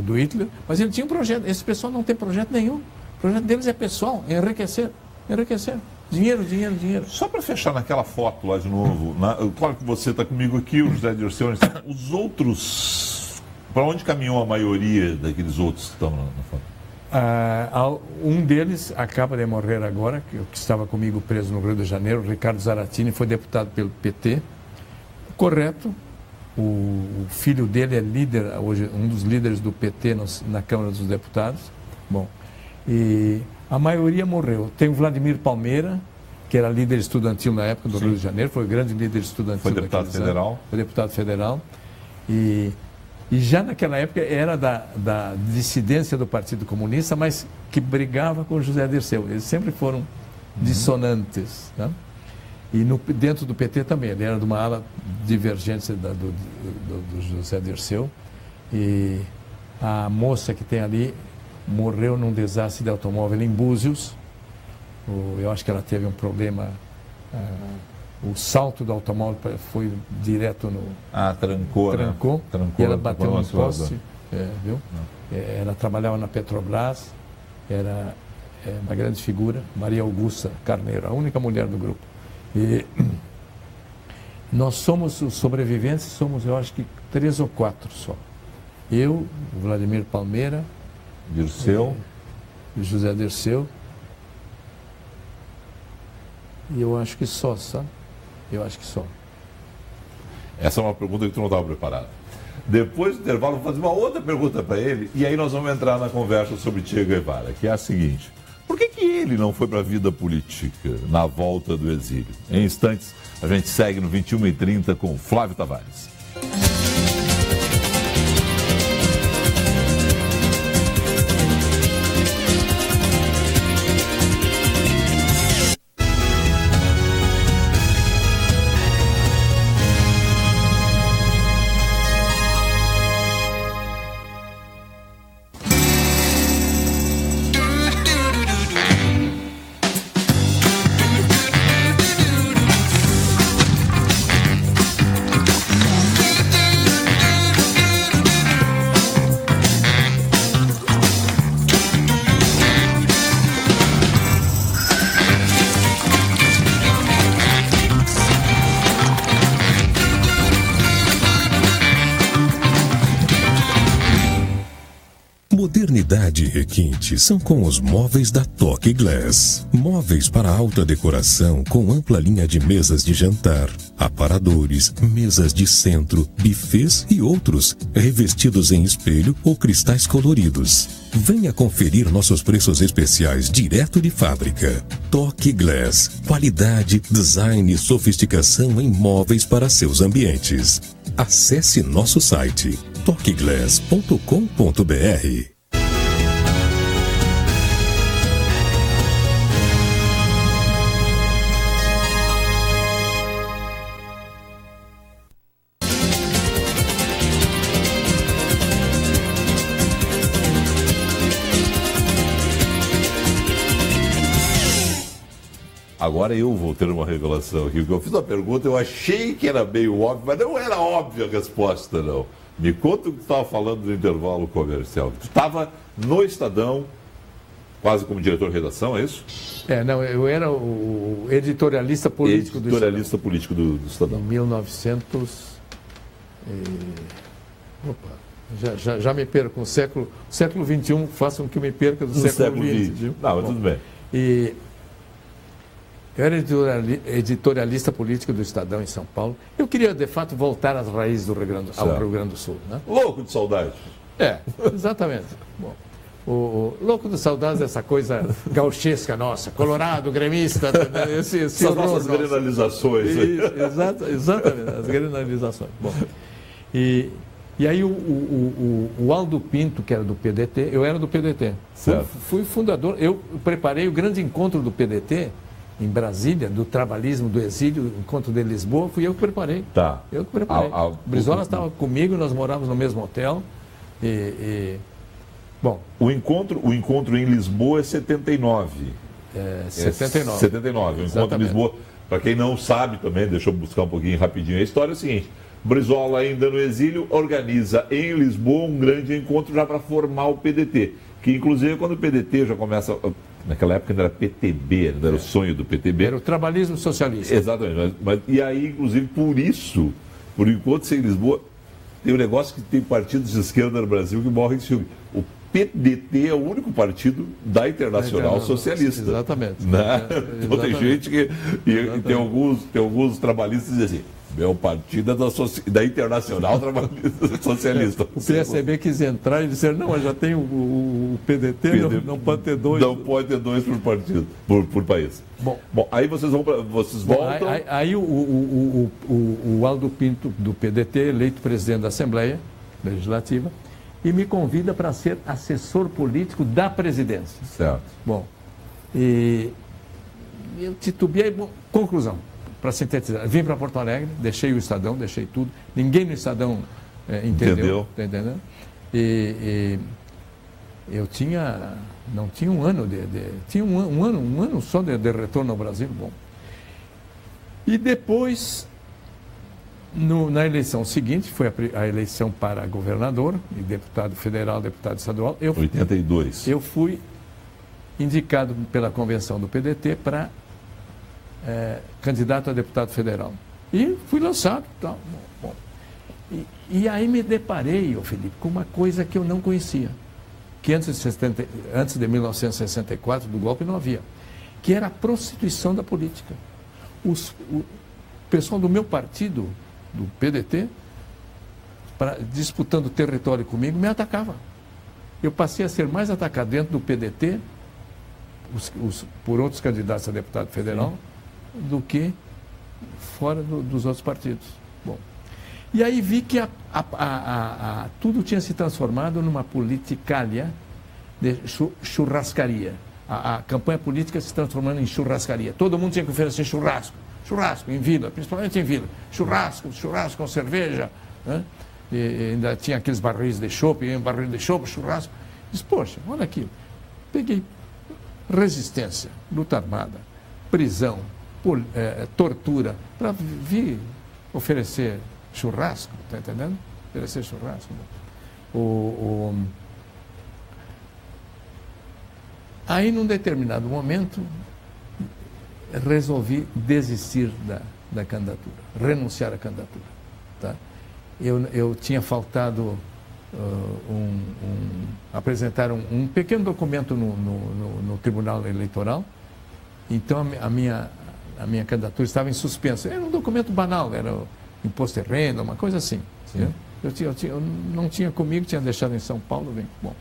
[SPEAKER 2] do Hitler, mas ele tinha um projeto. Esse pessoal não tem projeto nenhum. O projeto deles é pessoal, é enriquecer. Dinheiro.
[SPEAKER 1] Só para fechar naquela foto lá de novo, claro que você está comigo aqui, o José Dirceu, os outros, para onde caminhou a maioria daqueles outros que estão na foto?
[SPEAKER 2] Um deles acaba de morrer agora, que estava comigo preso no Rio de Janeiro, Ricardo Zaratini, foi deputado pelo PT. Correto. O filho dele é líder, hoje um dos líderes do PT na Câmara dos Deputados. Bom, e a maioria morreu. Tem o Vladimir Palmeira, que era líder estudantil na época do Sim. Rio de Janeiro, foi o grande líder estudantil.
[SPEAKER 1] Foi deputado federal.
[SPEAKER 2] Foi deputado federal. E já naquela época era da dissidência do Partido Comunista, mas que brigava com o José Dirceu. Eles sempre foram dissonantes. Né? E dentro do PT também, ele era de uma ala divergente do José Dirceu. E a moça que tem ali morreu num desastre de automóvel em Búzios. Eu acho que ela teve um problema. O salto do automóvel foi direto no...
[SPEAKER 1] trancou.
[SPEAKER 2] E ela bateu no poste. Viu? Ela trabalhava na Petrobras, era uma grande figura, Maria Augusta Carneiro, a única mulher do grupo. E nós somos os sobreviventes, eu acho que 3 ou 4 só. Eu, o Vladimir Palmeira,
[SPEAKER 1] Dirceu,
[SPEAKER 2] José Dirceu, e eu acho que só, sabe? Eu acho que só.
[SPEAKER 1] Essa é uma pergunta que tu não estava preparado. Depois do intervalo, vou fazer uma outra pergunta para ele, e aí nós vamos entrar na conversa sobre Che Guevara, que é a seguinte: por que ele não foi para a vida política na volta do exílio? Em instantes, a gente segue no 21h30 com Flávio Tavares.
[SPEAKER 3] Modernidade e requinte são com os móveis da Toque Glass. Móveis para alta decoração com ampla linha de mesas de jantar, aparadores, mesas de centro, bufês e outros, revestidos em espelho ou cristais coloridos. Venha conferir nossos preços especiais direto de fábrica. Toque Glass. Qualidade, design e sofisticação em móveis para seus ambientes. Acesse nosso site toqueglass.com.br.
[SPEAKER 1] Agora eu vou ter uma revelação aqui, porque eu fiz uma pergunta, eu achei que era meio óbvio, mas não era óbvia a resposta, não. Me conta o que tu estava falando do intervalo comercial. Tu estava no Estadão, quase como diretor de redação, é isso?
[SPEAKER 2] Não, eu era o editorialista político do Estadão.
[SPEAKER 1] Editorialista político do Estadão.
[SPEAKER 2] Em 1900... Já me perco. O século XXI façam que eu me perca do século XX.
[SPEAKER 1] Não, mas tudo bem.
[SPEAKER 2] Eu era editorialista político do Estadão em São Paulo. Eu queria, de fato, voltar às raízes ao Rio Grande do Sul. Né?
[SPEAKER 1] Louco de saudade.
[SPEAKER 2] Exatamente. Bom, o louco de saudades é essa coisa gauchesca nossa, colorado, gremista,
[SPEAKER 1] essas nossas granalizações.
[SPEAKER 2] Exatamente, as granalizações. Bom, e aí o Aldo Pinto, que era do PDT, eu era do PDT. Fui fundador, eu preparei o grande encontro do PDT em Brasília, do trabalhismo, do exílio, encontro de Lisboa, fui eu que preparei.
[SPEAKER 1] Tá.
[SPEAKER 2] Eu que preparei. O Brizola estava comigo, nós morávamos no mesmo hotel. Bom.
[SPEAKER 1] O encontro em Lisboa é 79.
[SPEAKER 2] 79.
[SPEAKER 1] 79. O encontro em Lisboa, para quem não sabe também, deixa eu buscar um pouquinho rapidinho. A história é a seguinte: Brizola, ainda no exílio, organiza em Lisboa um grande encontro já para formar o PDT. Que, inclusive, quando o PDT já começa... Naquela época ainda era PTB, ainda era o sonho do PTB.
[SPEAKER 2] Era o trabalhismo socialista.
[SPEAKER 1] Exatamente. E aí, inclusive, por isso, por enquanto em Lisboa, tem um negócio que tem partidos de esquerda no Brasil que morrem de ciúme. O PDT é o único partido da Internacional Socialista.
[SPEAKER 2] Exatamente.
[SPEAKER 1] Né? Então tem gente que... E tem alguns trabalhistas que dizem assim: meu partido é da Internacional Trabalhista Socialista.
[SPEAKER 2] O PSB quis entrar e disseram: não, mas já tem o PDT, não pode ter dois.
[SPEAKER 1] Não pode ter dois por partido, por país. Bom, aí vocês voltam.
[SPEAKER 2] Aí o Aldo Pinto, do PDT, eleito presidente da Assembleia Legislativa, e me convida para ser assessor político da presidência.
[SPEAKER 1] Certo.
[SPEAKER 2] Bom, e eu titubeei. Conclusão. Para sintetizar, vim para Porto Alegre, deixei o Estadão, deixei tudo. Ninguém no Estadão entendeu. Tá entendendo? E eu não tinha um ano tinha um ano só de retorno ao Brasil. Bom. E depois, na eleição seguinte, foi a eleição para governador e deputado federal, deputado estadual.
[SPEAKER 1] 82.
[SPEAKER 2] Eu fui indicado pela convenção do PDT para candidato a deputado federal. E fui lançado. Tal. Bom. E aí me deparei, Felipe, com uma coisa que eu não conhecia, que antes de 1964, do golpe, não havia, que era a prostituição da política. O pessoal do meu partido, do PDT, disputando território comigo, me atacava. Eu passei a ser mais atacado dentro do PDT, por outros candidatos a deputado federal, sim, do que fora dos outros partidos. Bom, e aí vi que tudo tinha se transformado numa politicalha de churrascaria. A campanha política se transformando em churrascaria. Todo mundo tinha que oferecer churrasco em vila, principalmente em vila. Churrasco com cerveja, né? E ainda tinha aqueles barris de chopp, churrasco. Disse: poxa, olha aqui. Peguei resistência, luta armada, prisão, tortura, para vir oferecer churrasco, está entendendo? Oferecer churrasco. Aí, num determinado momento, resolvi desistir da candidatura, renunciar à candidatura. Tá? Eu tinha faltado apresentar um pequeno documento no Tribunal Eleitoral, então a minha candidatura estava em suspenso. Era um documento banal, era o imposto de renda, uma coisa assim. Eu não tinha comigo, tinha deixado em São Paulo. Bem, bom.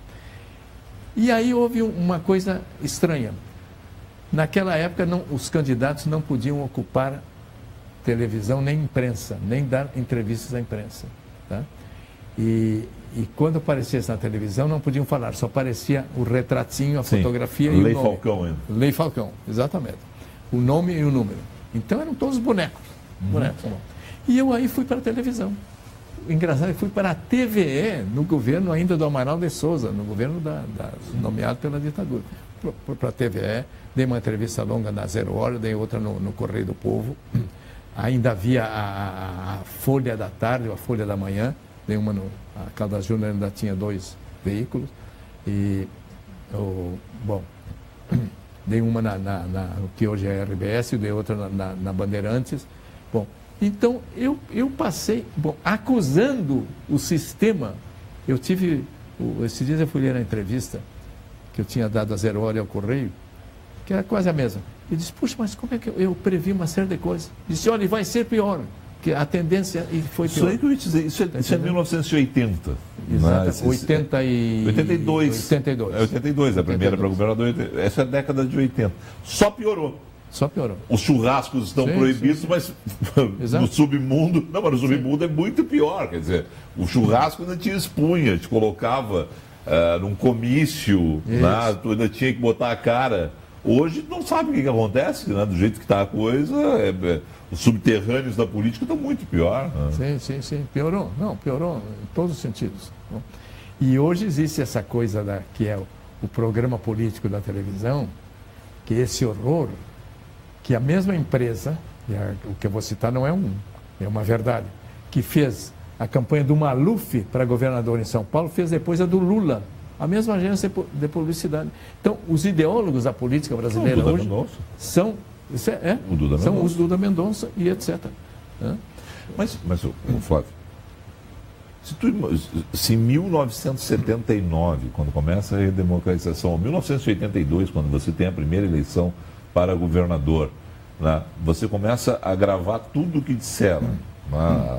[SPEAKER 2] E aí houve uma coisa estranha. Naquela época, os candidatos não podiam ocupar televisão nem imprensa, nem dar entrevistas à imprensa. Tá? E quando aparecesse na televisão, não podiam falar, só aparecia o retratinho, a fotografia e o nome.
[SPEAKER 1] Lei Falcão ainda.
[SPEAKER 2] Lei Falcão, exatamente. O nome e o número. Então eram todos bonecos. E eu aí fui para a televisão. Engraçado, eu fui para a TVE, no governo ainda do Amaral de Souza, no governo nomeado pela ditadura. Para a TVE, dei uma entrevista longa na 0 Hora, dei outra no Correio do Povo. Ainda havia a Folha da Tarde, a Folha da Manhã, dei uma a Caldas Júnior ainda tinha 2 veículos. E, dei uma no que hoje é RBS, e dei outra na Bandeirantes. Bom, então eu passei, acusando o sistema. Eu tive, esses dias eu fui ler a entrevista que eu tinha dado a 0 Hora e ao Correio, que era quase a mesma. E disse: puxa, mas como é que eu previ uma série de coisas? Disse: olha, vai ser pior, que a tendência foi pior.
[SPEAKER 1] Isso aí que eu ia dizer, isso é 1980.
[SPEAKER 2] Exato, 82.
[SPEAKER 1] 82, a primeira para governador. Essa é a década de 80. Só piorou. Os churrascos estão proibidos, mas no submundo... Não, mas no submundo é muito pior. Quer dizer, o churrasco ainda tinha espunha, te colocava num comício, tu ainda tinha que botar a cara. Hoje não sabe o que acontece, né? Do jeito que está a coisa, os subterrâneos da política estão muito pior. Né?
[SPEAKER 2] Sim. Piorou. Não, piorou em todos os sentidos. E hoje existe essa coisa que é o programa político da televisão, que é esse horror, que a mesma empresa, o que eu vou citar não é uma verdade, que fez a campanha do Maluf para governador em São Paulo, fez depois a do Lula. A mesma agência de publicidade. Então, os ideólogos da política brasileira hoje são os Duda Mendonça e etc.
[SPEAKER 1] Mas Flávio, se em 1979, quando começa a redemocratização, 1982, quando você tem a primeira eleição para governador, né, você começa a gravar tudo o que disseram.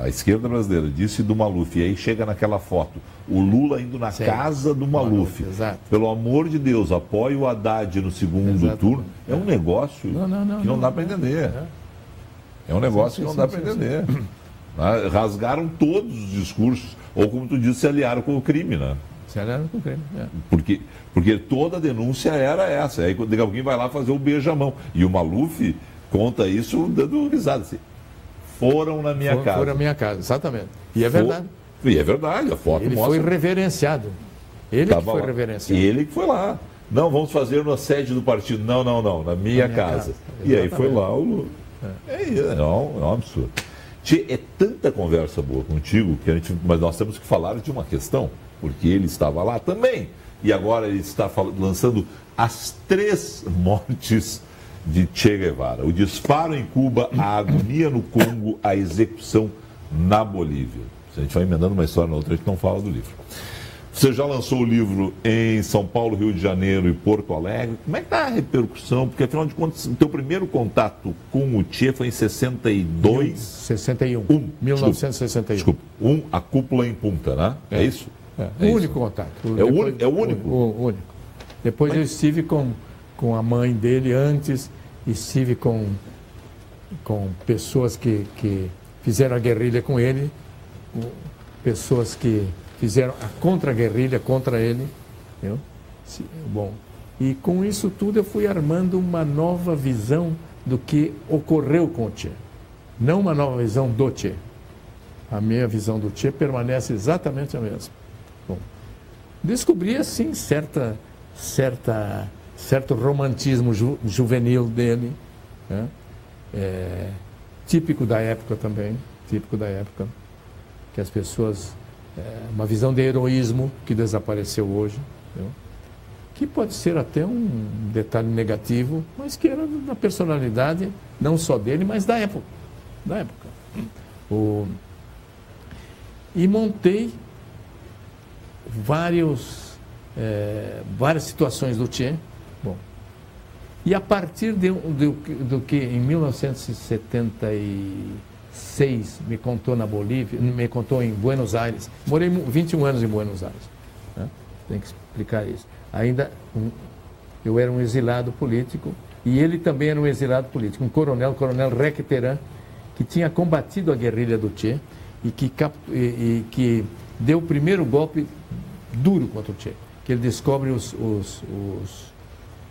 [SPEAKER 1] A esquerda brasileira disse do Maluf, e aí chega naquela foto, o Lula indo na casa do Maluf. Pelo amor de Deus, apoia o Haddad no segundo turno. É um negócio que não dá para entender. É um negócio que não dá para entender. Rasgaram todos os discursos, ou como tu disse, se aliaram com o crime, né?
[SPEAKER 2] Se aliaram com o crime,
[SPEAKER 1] Porque toda a denúncia era essa. Aí quando alguém vai lá fazer o beijamão. E o Maluf conta isso dando risada assim. Foram na minha casa.
[SPEAKER 2] Foram na minha casa, exatamente. E é verdade.
[SPEAKER 1] E é verdade, a foto
[SPEAKER 2] ele
[SPEAKER 1] mostra.
[SPEAKER 2] Foi reverenciado. Ele que foi reverenciado.
[SPEAKER 1] Ele que foi lá. Não, vamos fazer na sede do partido. Não, na minha casa. E aí foi lá o Lula. É um absurdo. Tchê, é tanta conversa boa contigo, mas nós temos que falar de uma questão, porque ele estava lá também. E agora ele está lançando as 3 mortes de Che Guevara. O disparo em Cuba, a agonia no Congo, a execução na Bolívia. Se a gente vai emendando uma história na outra, a gente não fala do livro. Você já lançou o livro em São Paulo, Rio de Janeiro e Porto Alegre. Como é que está a repercussão? Porque, afinal de contas, o teu primeiro contato com o Che foi em 62?
[SPEAKER 2] 61. 1961.
[SPEAKER 1] Desculpa. A cúpula em Punta, né? É isso?
[SPEAKER 2] O único contato.
[SPEAKER 1] É o único?
[SPEAKER 2] O único. Depois eu estive com a mãe dele antes, estive com pessoas que fizeram a guerrilha com ele, pessoas que fizeram a contra-guerrilha contra ele. Entendeu? Bom, e com isso tudo eu fui armando uma nova visão do que ocorreu com o Che. Não uma nova visão do Che. A minha visão do Che permanece exatamente a mesma. Bom, descobri assim certo romantismo juvenil dele, né? Típico da época também, que as pessoas, uma visão de heroísmo que desapareceu hoje, entendeu? Que pode ser até um detalhe negativo, mas que era da personalidade, não só dele, mas da época. E montei várias situações do Che. Bom, e a partir do que em 1976 me contou na Bolívia, me contou em Buenos Aires, morei 21 anos em Buenos Aires, né? Tem que explicar isso. Ainda eu era um exilado político e ele também era um exilado político, um coronel Requeteran, que tinha combatido a guerrilha do Che e que deu o primeiro golpe duro contra o Che, que ele descobre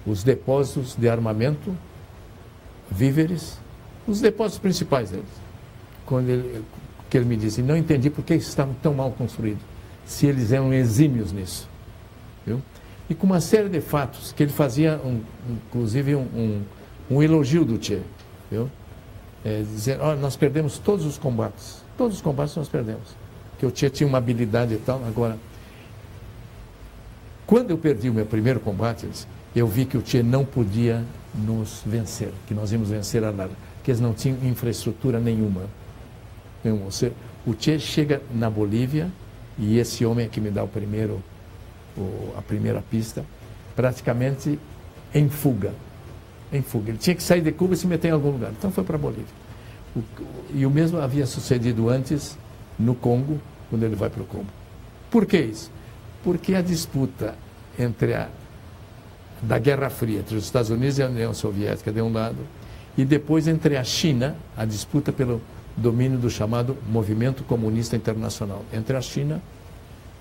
[SPEAKER 2] os depósitos de armamento, víveres, os depósitos principais deles. Que ele me disse, não entendi por que estavam tão mal construídos, se eles eram exímios nisso. Viu? E com uma série de fatos, que ele fazia, inclusive, um elogio do Che. Viu? Dizendo, nós perdemos todos os combates nós perdemos. Que o Che tinha uma habilidade e tal. Agora, quando eu perdi o meu primeiro combate, eu vi que o Che não podia nos vencer, que nós íamos vencer a nada, que eles não tinham infraestrutura nenhuma. O Che chega na Bolívia, e esse homem é que me dá a primeira pista, praticamente em fuga. Ele tinha que sair de Cuba e se meter em algum lugar. Então foi para a Bolívia. E o mesmo havia sucedido antes no Congo, quando ele vai para o Congo. Por que isso? Porque a disputa da Guerra Fria entre os Estados Unidos e a União Soviética de um lado, e depois entre a China, a disputa pelo domínio do chamado Movimento Comunista Internacional, entre a China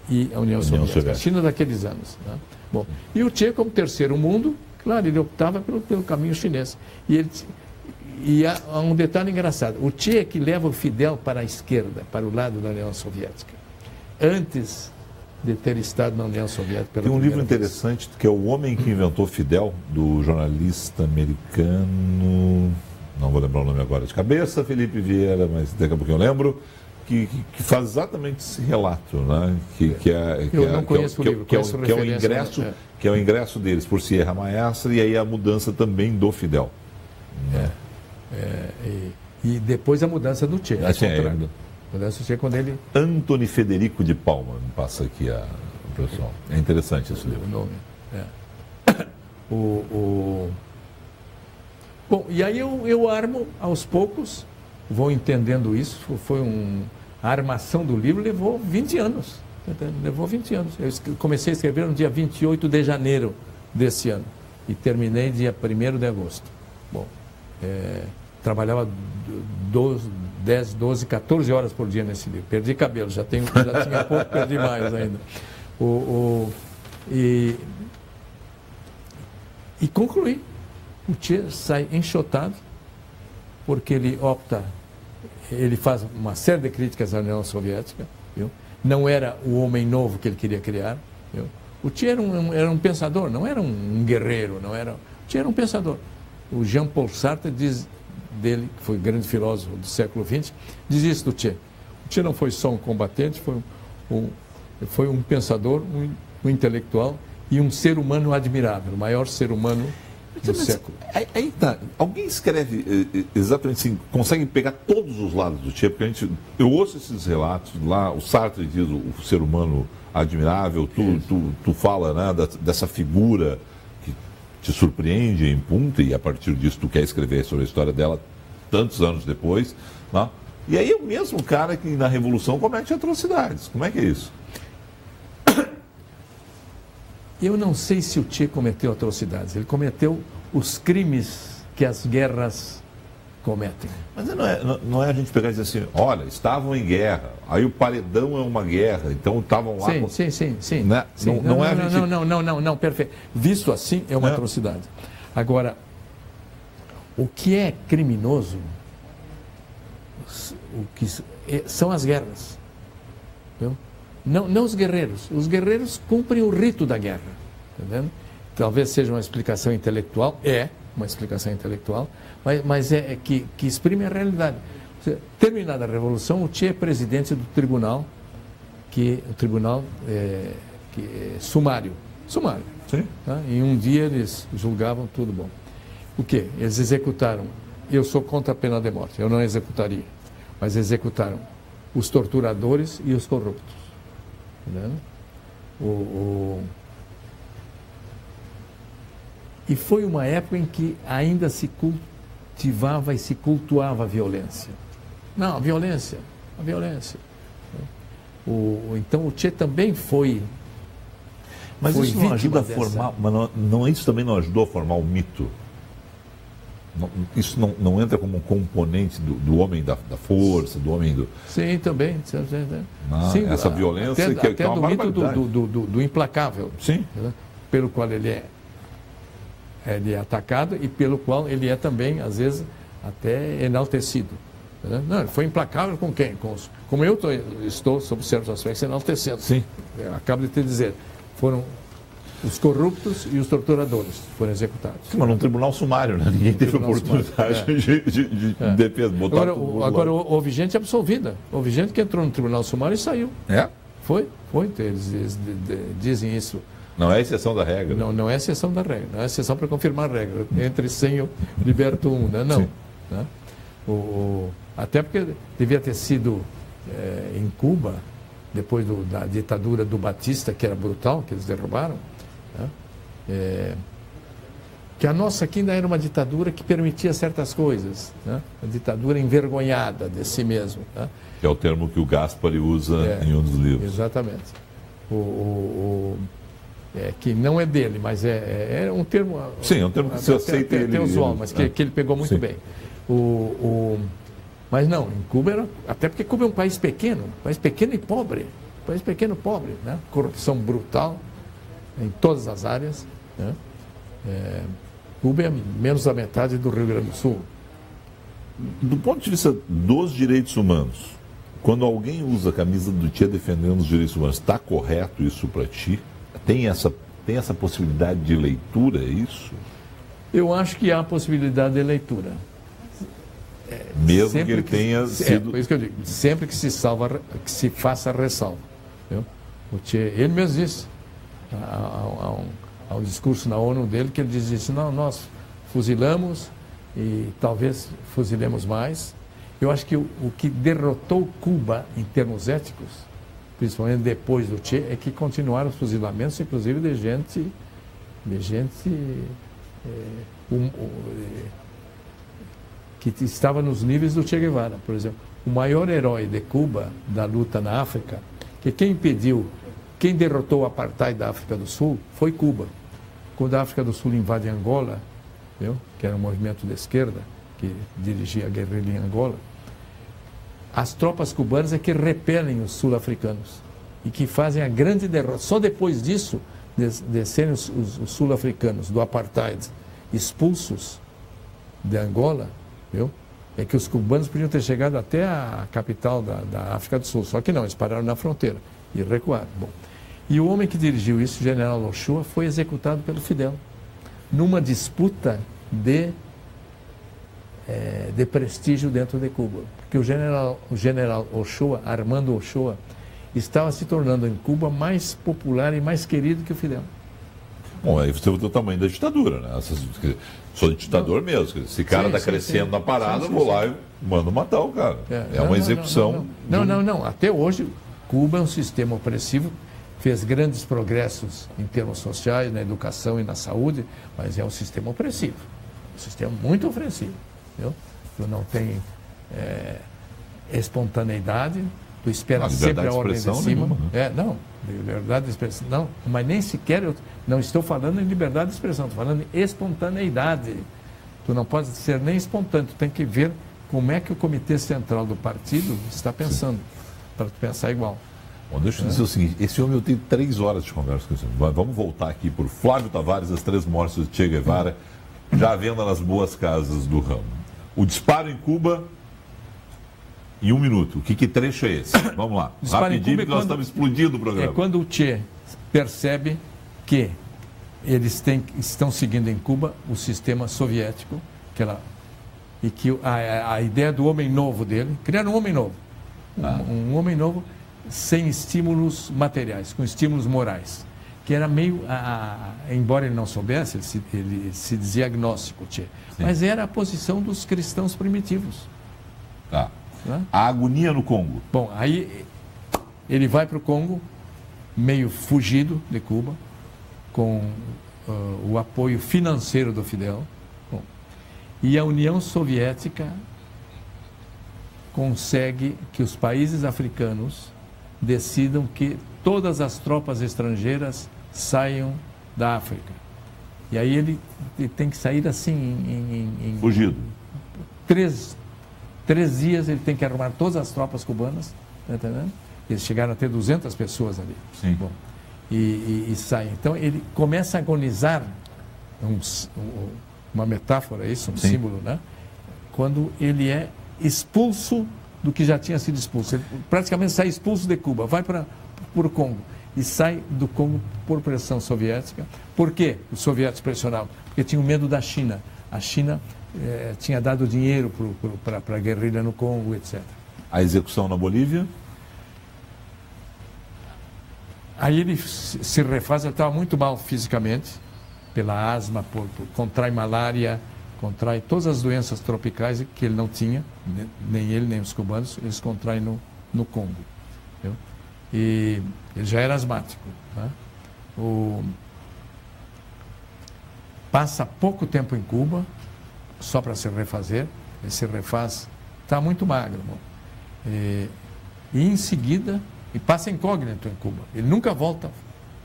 [SPEAKER 2] e a União Soviética. A China daqueles anos. Né? Bom, e o Che, como terceiro mundo, Claro, ele optava pelo caminho chinês. E há um detalhe engraçado. O Che é que leva o Fidel para a esquerda, para o lado da União Soviética. Antes de ter estado na União Soviética.
[SPEAKER 1] Tem um livro interessante que é O Homem que Inventou Fidel, do jornalista americano, não vou lembrar o nome agora de cabeça, Felipe Vieira, mas daqui a pouco eu lembro, que faz exatamente esse relato, né?
[SPEAKER 2] Eu não conheço o livro,
[SPEAKER 1] que é o ingresso deles por Sierra Maestra e aí a mudança também do Fidel.
[SPEAKER 2] E depois a mudança do Che. Mudança do Che quando ele...
[SPEAKER 1] Antony Federico de Palma, me passa aqui a pessoal. É interessante esse livro.
[SPEAKER 2] O nome. Bom, e aí eu armo aos poucos, vou entendendo isso. A armação do livro levou 20 anos. Levou 20 anos. Eu comecei a escrever no dia 28 de janeiro desse ano e terminei dia 1º de agosto. Bom, trabalhava 10, 12, 14 horas por dia nesse livro. Perdi cabelo, já tinha pouco, perdi mais ainda. E concluí. O Che sai enxotado, porque ele faz uma série de críticas à União Soviética, viu? Não era o homem novo que ele queria criar, viu? O Che era um pensador, não era um guerreiro, o Che era um pensador. O Jean-Paul Sartre diz dele, que foi grande filósofo do século XX, diz isso do Che. O Che não foi só um combatente, foi um pensador, um intelectual e um ser humano admirável, o maior ser humano do século.
[SPEAKER 1] Aí tá. Alguém escreve exatamente assim, consegue pegar todos os lados do Che, porque eu ouço esses relatos lá, o Sartre diz o ser humano admirável, tu fala, né, dessa figura que te surpreende em punta e a partir disso tu quer escrever sobre a história dela tantos anos depois, né? E aí é o mesmo cara que na Revolução comete atrocidades. Como é que é isso?
[SPEAKER 2] Eu não sei se o Che cometeu atrocidades. Ele cometeu os crimes que as guerras cometem.
[SPEAKER 1] Mas não é a gente pegar e dizer assim, olha, estavam em guerra, aí o paredão é uma guerra, então estavam lá...
[SPEAKER 2] Sim.
[SPEAKER 1] Né?
[SPEAKER 2] Sim. Não, perfeito. Visto assim, é uma atrocidade. Agora, o que é criminoso são as guerras. Entendeu? Não os guerreiros. Os guerreiros cumprem o rito da guerra. Entendendo? Talvez seja uma explicação intelectual. É uma explicação intelectual, mas é que exprime a realidade. Terminada a Revolução, o Che é presidente do tribunal, sumário.
[SPEAKER 1] Sim.
[SPEAKER 2] Tá? Em um dia eles julgavam tudo bom. O quê? Eles executaram. Eu sou contra a pena de morte, eu não executaria. Mas executaram os torturadores e os corruptos. Entendeu? E foi uma época em que ainda se cultivava e se cultuava a violência. Não, a violência. Então o Che também foi.
[SPEAKER 1] Mas isso não ajuda a formar. Mas isso também não ajudou a formar o mito? Isso não entra como um componente do homem da força, do homem do...
[SPEAKER 2] Sim, também.
[SPEAKER 1] Sim, essa violência
[SPEAKER 2] até
[SPEAKER 1] que é uma
[SPEAKER 2] do mito do implacável.
[SPEAKER 1] Sim.
[SPEAKER 2] Né? Pelo qual ele é atacado e pelo qual ele é também, às vezes, até enaltecido. Né? Não, ele foi implacável com quem? Como eu estou, sob certos aspectos, enaltecendo.
[SPEAKER 1] Sim.
[SPEAKER 2] Acabo de te dizer, foram os corruptos e os torturadores foram executados.
[SPEAKER 1] Sim, mas num tribunal sumário, né? Ninguém teve oportunidade de defesa.
[SPEAKER 2] Agora houve gente absolvida. Houve gente que entrou no tribunal sumário e saiu.
[SPEAKER 1] É?
[SPEAKER 2] Foi. Eles dizem isso.
[SPEAKER 1] Não é exceção da regra.
[SPEAKER 2] Não é exceção da regra. Não é exceção para confirmar a regra. Entre 100 eu liberto um. Né? Não. Né? Até porque devia ter sido em Cuba, depois da ditadura do Batista, que era brutal, que eles derrubaram, né? Que a nossa aqui ainda era uma ditadura que permitia certas coisas, né? Uma ditadura envergonhada de si mesmo. Né?
[SPEAKER 1] Que é o termo que o Gaspari usa em um dos livros.
[SPEAKER 2] Exatamente. Que não é dele, mas é um termo...
[SPEAKER 1] Sim, é um termo que se aceita
[SPEAKER 2] ele... Tem usual, mas que ele pegou muito bem. Mas não, em Cuba era... Até porque Cuba é um país pequeno e pobre. Né? Corrupção brutal em todas as áreas, né? Cuba é menos da metade do Rio Grande do Sul.
[SPEAKER 1] Do ponto de vista dos direitos humanos, quando alguém usa a camisa do Che defendendo os direitos humanos, está correto isso para ti? Tem essa possibilidade de leitura, é isso?
[SPEAKER 2] Eu acho que há possibilidade de leitura.
[SPEAKER 1] Mesmo que ele tenha sido...
[SPEAKER 2] por isso que eu digo, sempre que se faça ressalva. Entendeu? O Che, ele mesmo disse, há um discurso na ONU dele, que ele diz isso: não, nós fuzilamos e talvez fuzilemos mais. Eu acho que o que derrotou Cuba em termos éticos, principalmente depois do Che, é que continuaram os fuzilamentos, inclusive de gente que estava nos níveis do Che Guevara. Por exemplo, o maior herói de Cuba, da luta na África, que quem derrotou o apartheid da África do Sul foi Cuba. Quando a África do Sul invade Angola, que era um movimento de esquerda que dirigia a guerrilha em Angola, as tropas cubanas é que repelem os sul-africanos e que fazem a grande derrota. Só depois disso, de serem os sul-africanos do apartheid expulsos de Angola, é que os cubanos podiam ter chegado até a capital da África do Sul. Só que não, eles pararam na fronteira e recuaram. Bom, e o homem que dirigiu isso, o general Ochoa, foi executado pelo Fidel, numa disputa de prestígio dentro de Cuba. Porque o general Ochoa, Armando Ochoa, estava se tornando em Cuba mais popular e mais querido que o Fidel.
[SPEAKER 1] Bom, aí você vê o tamanho da ditadura, né? Sou ditador mesmo. Esse cara está crescendo na parada, eu vou lá e mando matar o cara. É uma execução.
[SPEAKER 2] Não. Até hoje, Cuba é um sistema opressivo, fez grandes progressos em termos sociais, na educação e na saúde, mas é um sistema opressivo. Um sistema muito opressivo. Tu não tem espontaneidade, tu espera sempre a ordem de cima.
[SPEAKER 1] Nenhuma, né?
[SPEAKER 2] Não, liberdade de expressão. Não, mas nem sequer eu não estou falando em liberdade de expressão, estou falando em espontaneidade. Tu não pode ser nem espontâneo, tu tem que ver como é que o Comitê Central do Partido está pensando, para tu pensar igual.
[SPEAKER 1] Bom, deixa eu dizer o seguinte, esse homem eu tenho 3 horas de conversa com esse homem. Vamos voltar aqui por Flávio Tavares, as 3 mortes de Che Guevara, já à venda nas boas casas do ramo. O disparo em Cuba, em 1 minuto. Que trecho é esse? Vamos lá. Rapidinho, porque nós estamos explodindo o programa.
[SPEAKER 2] É quando o Che percebe que eles estão seguindo em Cuba o sistema soviético, e que a ideia do homem novo dele, criar um homem novo. Um homem novo sem estímulos materiais, com estímulos morais. Que era meio, embora ele não soubesse, ele se dizia agnóstico, Che, mas era a posição dos cristãos primitivos.
[SPEAKER 1] Tá. A agonia no Congo.
[SPEAKER 2] Bom, aí ele vai para o Congo, meio fugido de Cuba, com o apoio financeiro do Fidel. Bom, e a União Soviética consegue que os países africanos decidam que todas as tropas estrangeiras saiam da África. E aí ele tem que sair assim
[SPEAKER 1] fugido.
[SPEAKER 2] 3 dias ele tem que arrumar todas as tropas cubanas, tá entendendo? Eles chegaram a ter 200 pessoas ali.
[SPEAKER 1] Sim.
[SPEAKER 2] Bom, e saem. Então ele começa a agonizar, uma metáfora isso, um
[SPEAKER 1] Sim.
[SPEAKER 2] símbolo, né? Quando ele é expulso do que já tinha sido expulso. Ele praticamente sai expulso de Cuba, vai para o Congo e sai do Congo por pressão soviética. Por quê? Os soviéticos pressionavam? Porque tinham medo da China. A China tinha dado dinheiro para a guerrilha no Congo, etc.
[SPEAKER 1] A execução na Bolívia?
[SPEAKER 2] Aí ele se refaz, ele estava muito mal fisicamente, pela asma, contrai malária, contrai todas as doenças tropicais que ele não tinha, nem ele, nem os cubanos, eles contraem no Congo. Entendeu? E ele já era asmático. Né? Passa pouco tempo em Cuba, só para se refazer, ele se refaz, está muito magro. E em seguida, e passa incógnito em Cuba. Ele nunca volta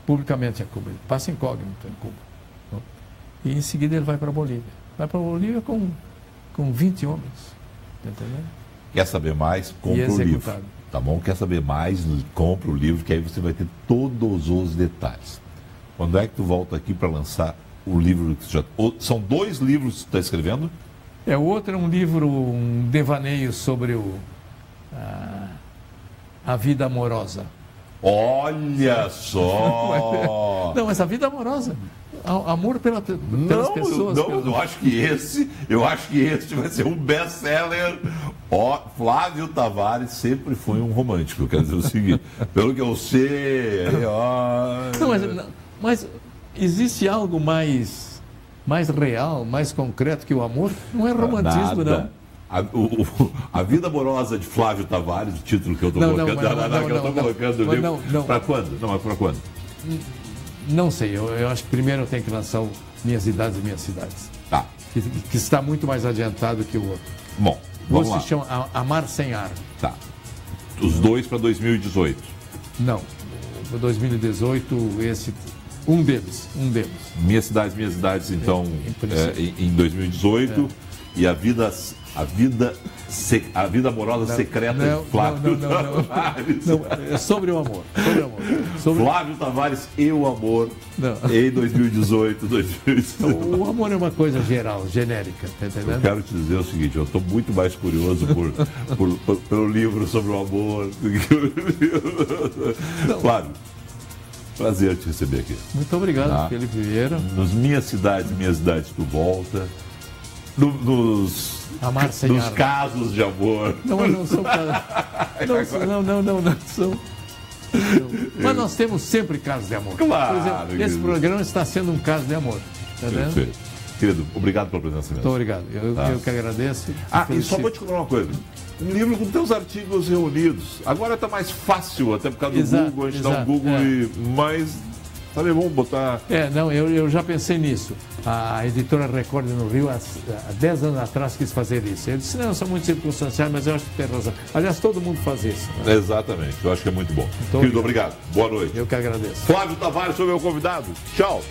[SPEAKER 2] publicamente a Cuba, ele passa incógnito em Cuba. Não? E em seguida ele vai para a Bolívia. Vai para a Bolívia com 20 homens. Tá entendendo?
[SPEAKER 1] Quer saber mais? Compra o livro. Tá bom? Quer saber mais? Compra o livro, que aí você vai ter todos os detalhes. Quando é que tu volta aqui para lançar o livro que já... São 2 livros que você está escrevendo?
[SPEAKER 2] O outro é um livro, um devaneio sobre a vida amorosa.
[SPEAKER 1] Olha só!
[SPEAKER 2] Não, mas a vida amorosa. Amor pelas pessoas.
[SPEAKER 1] Eu acho que esse vai ser um best-seller. Flávio Tavares sempre foi um romântico. Eu quero dizer o seguinte, pelo que eu sei.
[SPEAKER 2] Mas existe algo mais real, mais concreto que o amor? Não é romantismo,
[SPEAKER 1] nada. Não. A vida amorosa de Flávio Tavares, o título que eu estou colocando, para quando? Não, mas para quando?
[SPEAKER 2] Não sei, eu acho que primeiro eu tenho que lançar o Minhas Idades e Minhas Cidades.
[SPEAKER 1] Tá.
[SPEAKER 2] Que está muito mais adiantado que o outro.
[SPEAKER 1] Bom, vamos lá.
[SPEAKER 2] Se chama Amar Sem Ar.
[SPEAKER 1] Tá. Os 2 para 2018.
[SPEAKER 2] Não, 2018, esse... Um deles.
[SPEAKER 1] Minhas Cidades, então, em 2018. E a vida amorosa secreta de Flávio Tavares.
[SPEAKER 2] Não, é sobre o amor.
[SPEAKER 1] Flávio Tavares e o amor em 2018, 2019.
[SPEAKER 2] O amor é uma coisa geral, genérica, tá entendendo?
[SPEAKER 1] Eu quero te dizer o seguinte, eu estou muito mais curioso pelo livro sobre o amor do que o livro. Flávio, prazer te receber aqui.
[SPEAKER 2] Muito obrigado, Felipe Vieira.
[SPEAKER 1] Nos Minhas Idades, tu volta. Nos casos de amor.
[SPEAKER 2] Não são casos. Não são. Mas nós temos sempre casos de amor.
[SPEAKER 1] Claro.
[SPEAKER 2] Por exemplo, esse programa está sendo um caso de amor. Tá vendo?
[SPEAKER 1] Perfeito. Querido, obrigado pela presença mesmo.
[SPEAKER 2] Muito obrigado. Eu que agradeço.
[SPEAKER 1] E só vou te contar uma coisa. Um livro com teus artigos reunidos. Agora está mais fácil, até por causa do Google. A gente dá um Google mas também vamos botar...
[SPEAKER 2] eu já pensei nisso. A editora Record no Rio, há 10 anos atrás, quis fazer isso. Eu disse, não, são muito circunstanciais, mas eu acho que tem razão. Aliás, todo mundo faz isso.
[SPEAKER 1] Né? Exatamente, eu acho que é muito bom. Querido, obrigado. Boa noite.
[SPEAKER 2] Eu que agradeço.
[SPEAKER 1] Flávio Tavares foi meu convidado. Tchau.